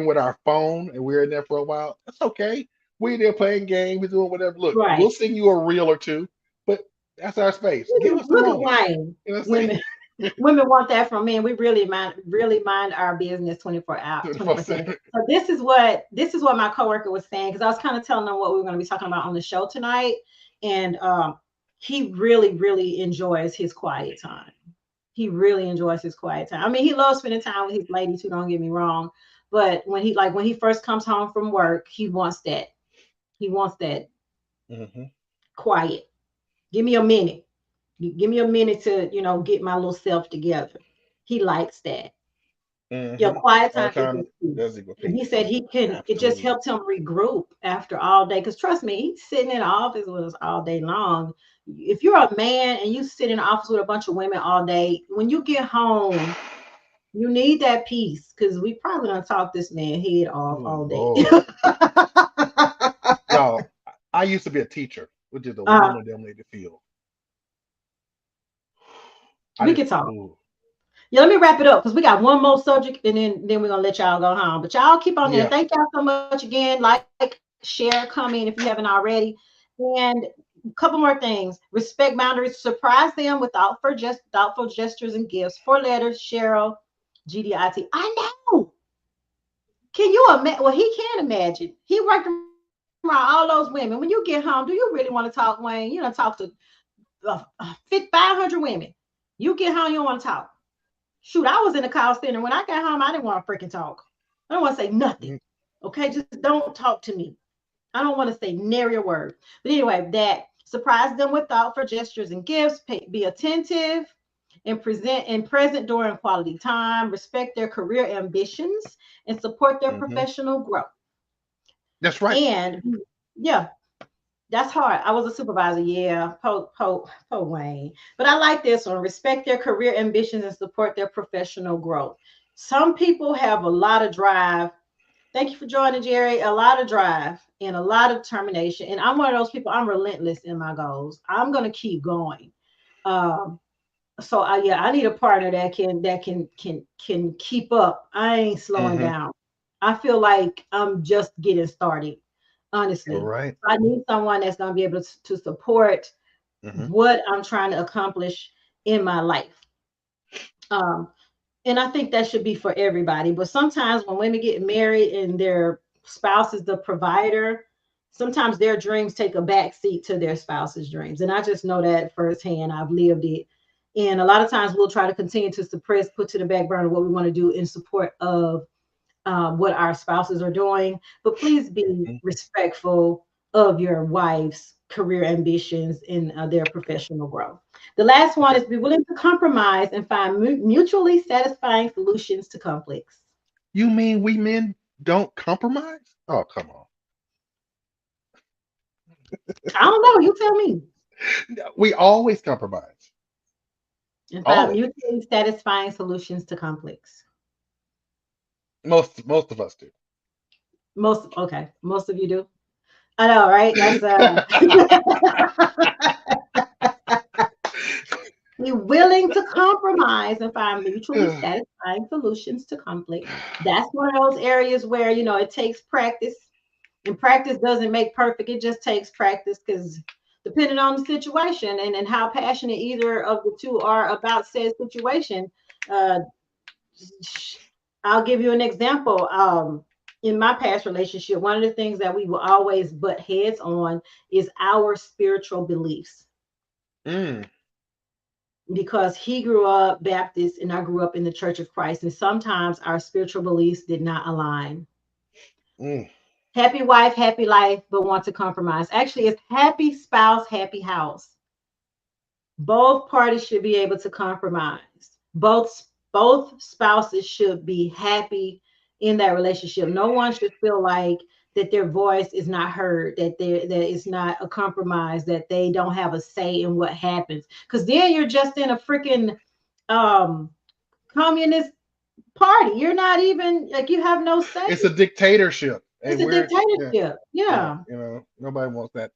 with our phone and we're in there for a while, that's okay. We're there playing games, we're doing whatever. Look, Right. we'll send you a reel or two, but that's our space. Give us a Look at moment. Wayne. You know what I'm saying? Women women want that from men. We really mind our business 24 out 24/7. 24/7. So this is what my coworker was saying, because I was kind of telling them what we were going to be talking about on the show tonight. And he really enjoys his quiet time. He really enjoys his quiet time. I mean, he loves spending time with his lady too, don't get me wrong. But when he first comes home from work, he wants that. He wants that Hmm. quiet. Give me a minute. Give me a minute to, you know, get my little self together. He likes that. Your Hmm. quiet Our time is time his peace. does equal And he peace. said it just Absolutely. helps him regroup after all day. Because trust me, he's sitting in the office with us all day long. If you're a man and you sit in the office with a bunch of women all day, when you get home, you need that peace. Because we probably gonna talk this man head off Oh all day. Lord. Y'all, I used to be a teacher, which is a uh, woman them need to feel. I we just can talk. ooh, Yeah, let me wrap it up because we got one more subject, and then we're gonna let y'all go home. But y'all keep on there. yeah. Thank y'all so much again. Like, share, comment if you haven't already. And a couple more things. Respect boundaries. Surprise them with thoughtful gestures and gifts. 4 letters. Cheryl, GDIT. I know. Can you imagine? Well, he can imagine. He worked around all those women. When you get home, do you really want to talk, Wayne? You don't talk to 500 women. You get home, you don't want to talk. Shoot, I was in the call center. When I got home, I didn't want to freaking talk. I don't want to say nothing. Mm, Okay, just don't talk to me. I don't want to say nary a word. But anyway, that surprise them with thoughtful gestures and gifts. Be attentive and present during quality time. Respect their career ambitions and support their mhm. professional growth. That's right. And yeah, that's hard. I was a supervisor. Yeah, po Wayne. But I like this one. Respect their career ambitions and support their professional growth. Some people have a lot of drive. Thank you for joining, Jerry. A lot of drive and a lot of determination. And I'm one of those people. I'm relentless in my goals. I'm gonna keep going. Um, so I need a partner that can keep up. I ain't slowing Hmm. down. I feel like I'm just getting started, All honestly. right. I need someone that's going to be able to support Hmm. what I'm trying to accomplish in my life. Um, and I think that should be for everybody. But sometimes when women get married and their spouse is the provider, sometimes their dreams take a back seat to their spouse's dreams. And I just know that firsthand. I've lived it. And a lot of times we'll try to continue to suppress, put to the back burner what we want to do in support of what our spouses are doing. But please be Hmm. respectful of your wife's career ambitions and their professional growth. The last one Okay. is be willing to compromise and find mutually satisfying solutions to conflicts. You mean we men don't compromise? Oh, come on. I don't know. You tell me. No, we always compromise. And find Always. mutually satisfying solutions to conflicts. Most of us do. Most of you do. I know, right? That's be willing to compromise and find mutually satisfying solutions to conflict. That's one of those areas where, you know, it takes practice, and practice doesn't make perfect. It just takes practice because depending on the situation and how passionate either of the two are about said situation. uh, I'll give you an example. In my past relationship, one of the things that we will always butt heads on is our spiritual beliefs, Mm, because he grew up Baptist and I grew up in the Church of Christ. And sometimes our spiritual beliefs did not align. mm, Happy wife, happy life, but want to compromise. Actually, it's happy spouse, happy house. Both parties should be able to compromise. Both spouses should be happy in that relationship. No one should feel like that their voice is not heard, that it's not a compromise, that they don't have a say in what happens. Because then you're just in a freaking communist party. You're not even like you have no say. It's a dictatorship, It's and a we're dictatorship. yeah, Yeah. nobody wants that.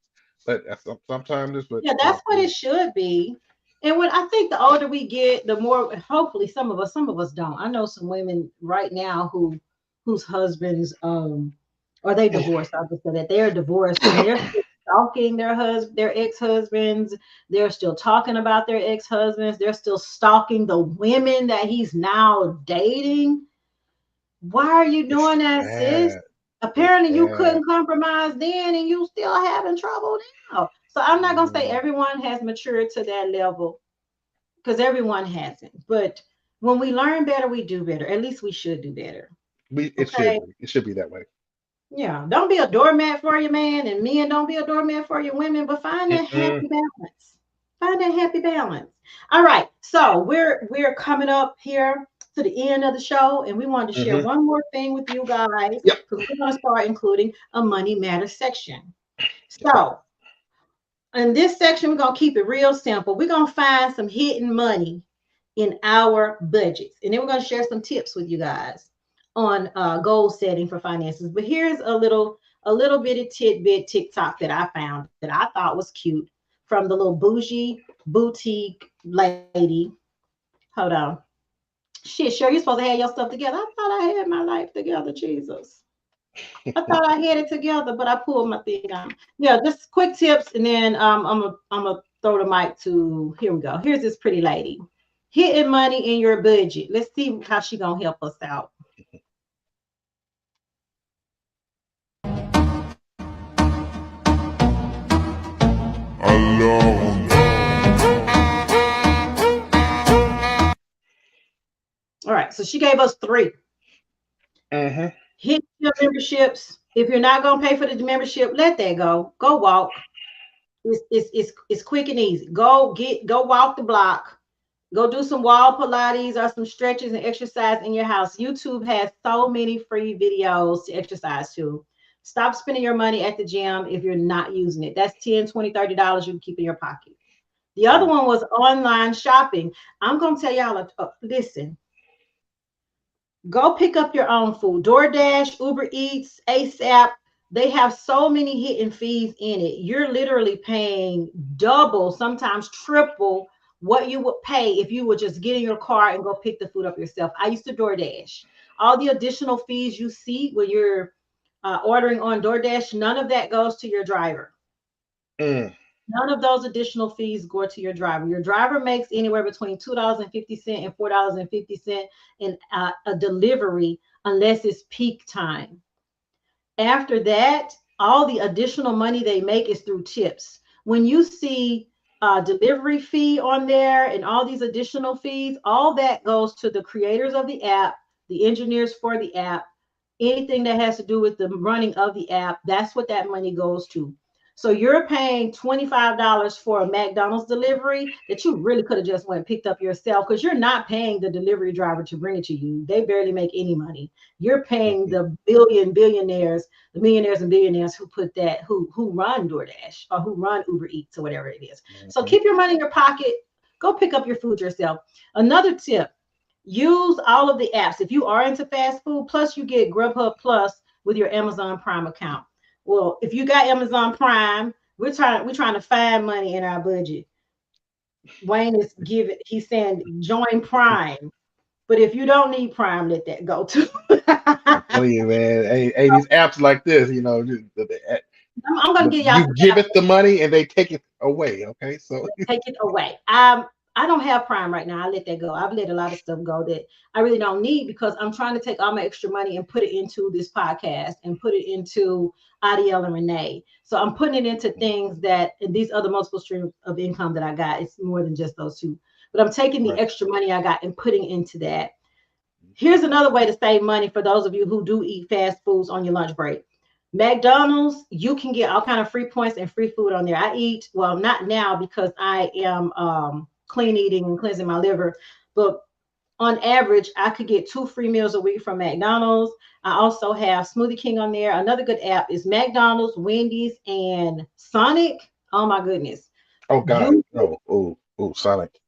But sometimes it's what Yeah, that's what it should be. And when I think the older we get, the more hopefully some of us don't. I know some women right now whose husbands or they divorced. I'll just say that they're divorced and they're still stalking their ex-husbands. They're still talking about their ex-husbands. They're still stalking the women that he's now dating. Why are you it's doing that, sis? sad. It's Apparently you sad. couldn't compromise then and you still having trouble now. So I'm not gonna say Mm, everyone has matured to that level because everyone hasn't. But when we learn better, we do better. At least we should do better. it should Okay. be. It should be that way. Yeah. Don't be a doormat for your man, and men don't be a doormat for your women, but find that Mm-mm. happy balance. Find that happy balance. All right. So we're coming up here to the end of the show, and we wanted to share Mm-hmm. one more thing with you guys Yep. because we're going to start including a money matters section. So in this section, we're going to keep it real simple. We're going to find some hidden money in our budgets. And then we're going to share some tips with you guys on goal setting for finances. But here's a little bitty tidbit TikTok that I found that I thought was cute from the little bougie boutique lady. Hold on. Shit, sure, you're supposed to have your stuff together. I thought I had my life together, Jesus. I thought I had it together, but I pulled my thing out. Yeah, just quick tips, and then I'm gonna throw the mic to here we go. Here's this pretty lady. Hitting money in your budget. Let's see how she gonna help us out. Alone. All right, so she gave us 3. Mm-hmm. Hit your memberships. If you're not gonna pay for the membership, let that go. Go walk. It's quick and easy. Go walk the block. Go do some wall Pilates or some stretches and exercise in your house. YouTube has so many free videos to exercise to. Stop spending your money at the gym if you're not using it. That's $10, $20, $30 you can keep in your pocket. The other one was online shopping. I'm going to tell y'all, listen, go pick up your own food. DoorDash, Uber Eats, ASAP, they have so many hidden fees in it. You're literally paying double, sometimes triple what you would pay if you would just get in your car and go pick the food up yourself. I used to DoorDash. All the additional fees you see when you're ordering on DoorDash, none of that goes to your driver. Mm. None of those additional fees go to your driver. Your driver makes anywhere between $2.50 and $4.50 in a delivery unless it's peak time. After that, all the additional money they make is through tips. When you see a delivery fee on there and all these additional fees, all that goes to the creators of the app, the engineers for the app, anything that has to do with the running of the app, that's what that money goes to. So you're paying $25 for a McDonald's delivery that you really could have just went and picked up yourself because you're not paying the delivery driver to bring it to you. They barely make any money. You're paying the billionaires, the millionaires and billionaires who put that, who run DoorDash or who run Uber Eats or whatever it is. So keep your money in your pocket. Go pick up your food yourself. Another tip, use all of the apps. If you are into fast food, plus you get Grubhub Plus with your Amazon Prime account. Well, if you got Amazon Prime, we're trying to find money in our budget. Wayne is he's saying join Prime. But if you don't need Prime, let that go too. I'm telling you, man. Hey, these apps like this, I'm gonna give y'all you some give apps. it the money and they take it away. Okay, so Take it away. I don't have Prime right now. I let that go. I've let a lot of stuff go that I really don't need because I'm trying to take all my extra money and put it into this podcast and put it into Adiel and Renee. So I'm putting it into things that and these other multiple streams of income that I got. It's more than just those two. But I'm taking the right. extra money I got and putting into that. Here's another way to save money for those of you who do eat fast foods on your lunch break. McDonald's, you can get all kind of free points and free food on there. I eat, well, not now because I am clean eating and cleansing my liver, but on average, I could get 2 free meals a week from McDonald's. I also have Smoothie King on there. Another good app is McDonald's, Wendy's, and Sonic. Oh my goodness. Oh God, You, no. Oh, Sonic.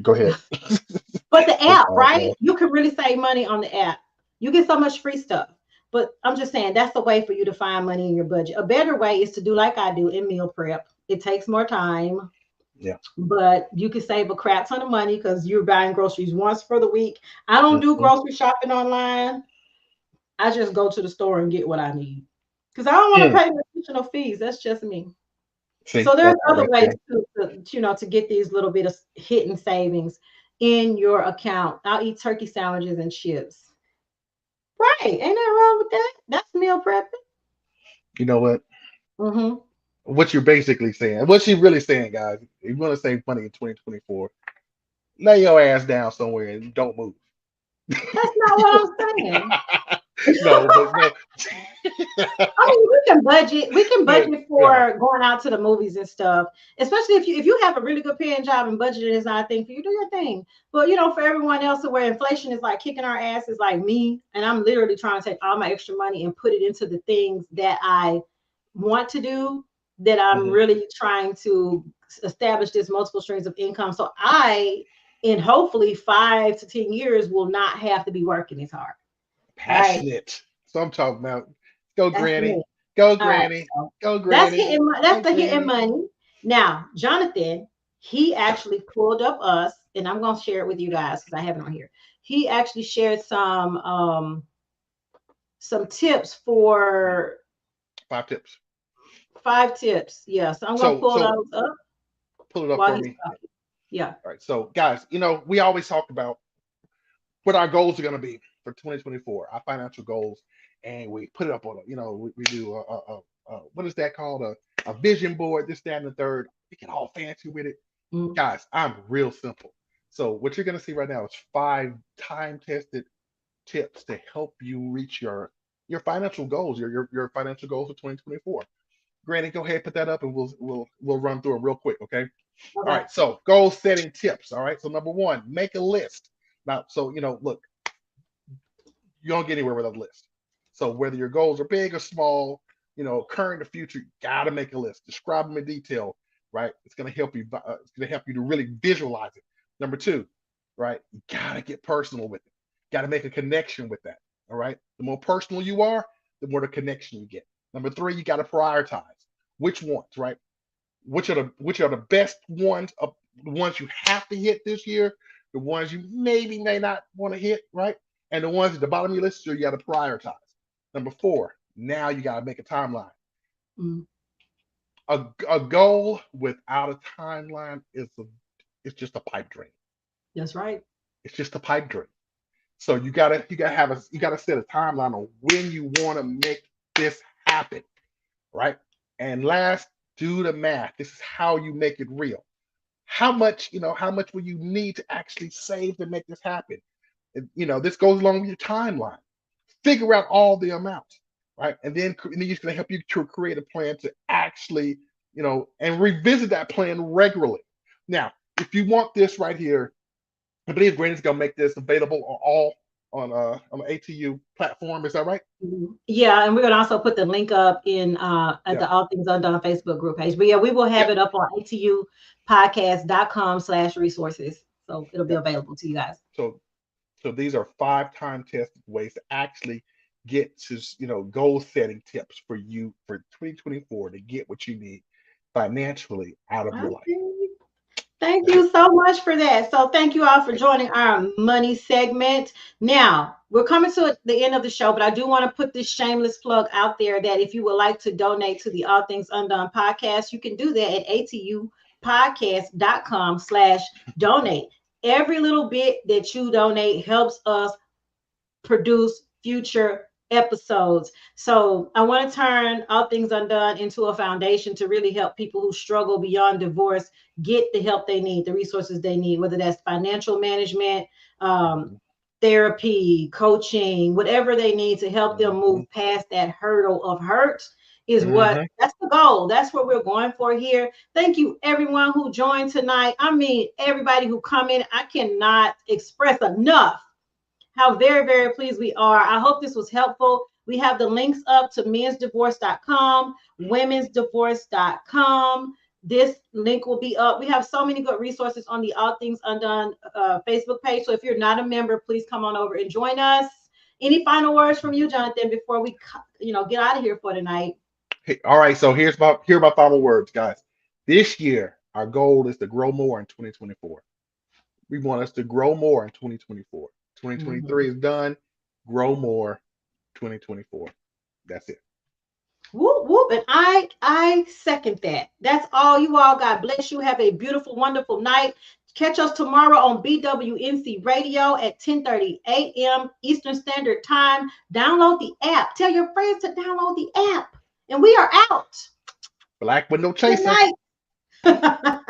Go ahead. but the Oh app, God, right? no. You can really save money on the app. You get so much free stuff. But I'm just saying that's the way for you to find money in your budget. A better way is to do like I do in meal prep. It takes more time, Yeah. but you can save a crap ton of money because you're buying groceries once for the week. I don't do Mhm. grocery shopping online. I just go to the store and get what I need because I don't want to Mm. pay the additional fees. That's just me. See So there's that part other right ways there. to get these little bit of hidden savings in your account. I'll eat turkey sandwiches and chips. Right? Ain't nothing wrong with that. That's meal prepping. You know what? Mm-hmm. What you're basically saying, what she's really saying, guys, if you want to save money in 2024, lay your ass down somewhere and don't move. That's not what I'm saying. No, but no. I mean, we can budget. We can But budget yeah, for going out to the movies and stuff. Especially if you have a really good paying job and budgeting is not a thing for you, do your thing. But for everyone else where inflation is like kicking our asses, like me, and I'm literally trying to take all my extra money and put it into the things that I want to do. That I'm hmm, really trying to establish this multiple streams of income. So in hopefully 5 to 10 years, will not have to be working as hard. Right? passionate. So I'm talking about. Go, That's Granny. me. Go, All right. Granny. So Go, that's Granny. hitting. Go, That's the hitting Granny. money. Now, Jonathan, he actually pulled up us, and I'm gonna share it with you guys because I have it on here. He actually shared some tips for 5 tips. 5 tips. Yeah. So I'm gonna So pull so those up pull it up while for he's me. talking. Yeah. All right. So guys, we always talk about what our goals are going to be for 2024, our financial goals, and we put it up on we do what is that called, a vision board, this, that, and the third. We get all fancy with it, Mm, guys. I'm real simple. So what you're going to see right now is 5 time-tested tips to help you reach your financial goals, your financial goals for 2024. Granny, go ahead, put that up, and we'll run through them real quick, okay? All okay. right, so goal setting tips. All right, so number one, make a list. Now, so look, you don't get anywhere without a list. So whether your goals are big or small, current or future, you gotta make a list. Describe them in detail, right? It's gonna help you. It's gonna help you to really visualize it. Number two, right? You gotta get personal with it. Gotta make a connection with that. All right. The more personal you are, the more the connection you get. Number three, you gotta prioritize which ones, right? Which are the best ones, of the ones you have to hit this year, the ones you maybe may not want to hit, right? And the ones at the bottom of your list, so you got to prioritize. Number four, now you got to make a timeline. Mm, A goal without a timeline it's just a pipe dream. that's right. It's just a pipe dream. So you gotta set a timeline on when you want to make this happen, right? And last, do the math. This is how you make it real. How much will you need to actually save to make this happen? This goes along with your timeline. Figure out all the amounts, right? And then it's going to help you to create a plan to actually, and revisit that plan regularly. Now, if you want this right here, I believe Brandon's going to make this available on the ATU platform. Is that right? Mhm. Yeah, and we're gonna also put the link up in at Yeah. the All Things Undone Facebook group page. But yeah, we will have Yep. it up on atupodcast.com/resources. So it'll be Yep. available to you guys. So these are 5 time tested ways to actually get to goal setting tips for you for 2024 to get what you need financially out of your life. Okay. Thank you so much for that. So thank you all for joining our money segment. Now we're coming to the end of the show, but I do want to put this shameless plug out there that if you would like to donate to the All Things Undone podcast, you can do that at atupodcast.com/donate. Every little bit that you donate helps us produce future episodes. So I want to turn All Things Undone into a foundation to really help people who struggle beyond divorce get the help they need, the resources they need, whether that's financial management, um, Mhm, therapy, coaching, whatever they need to help them mhm, move past that hurdle of hurt is what that's the goal. That's what we're going for here. Thank you everyone who joined tonight. I mean, everybody who come in. I cannot express enough how very, very pleased we are. I hope this was helpful. We have the links up to mensdivorce.com, womensdivorce.com. This link will be up. We have so many good resources on the All Things Undone Facebook page. So if you're not a member, please come on over and join us. Any final words from you, Jonathan, before we get out of here for tonight? Hey, all right, so here are my final words, guys. This year, our goal is to grow more in 2024. We want us to grow more in 2024. 2023 is done. Grow more 2024. That's it. Whoop, whoop. And I second that. That's all, you all. God bless you. Have a beautiful, wonderful night. Catch us tomorrow on BWNC Radio at 10:30 a.m. Eastern Standard Time. Download the app. Tell your friends to download the app. And we are out. Black Window Chaser. Good night.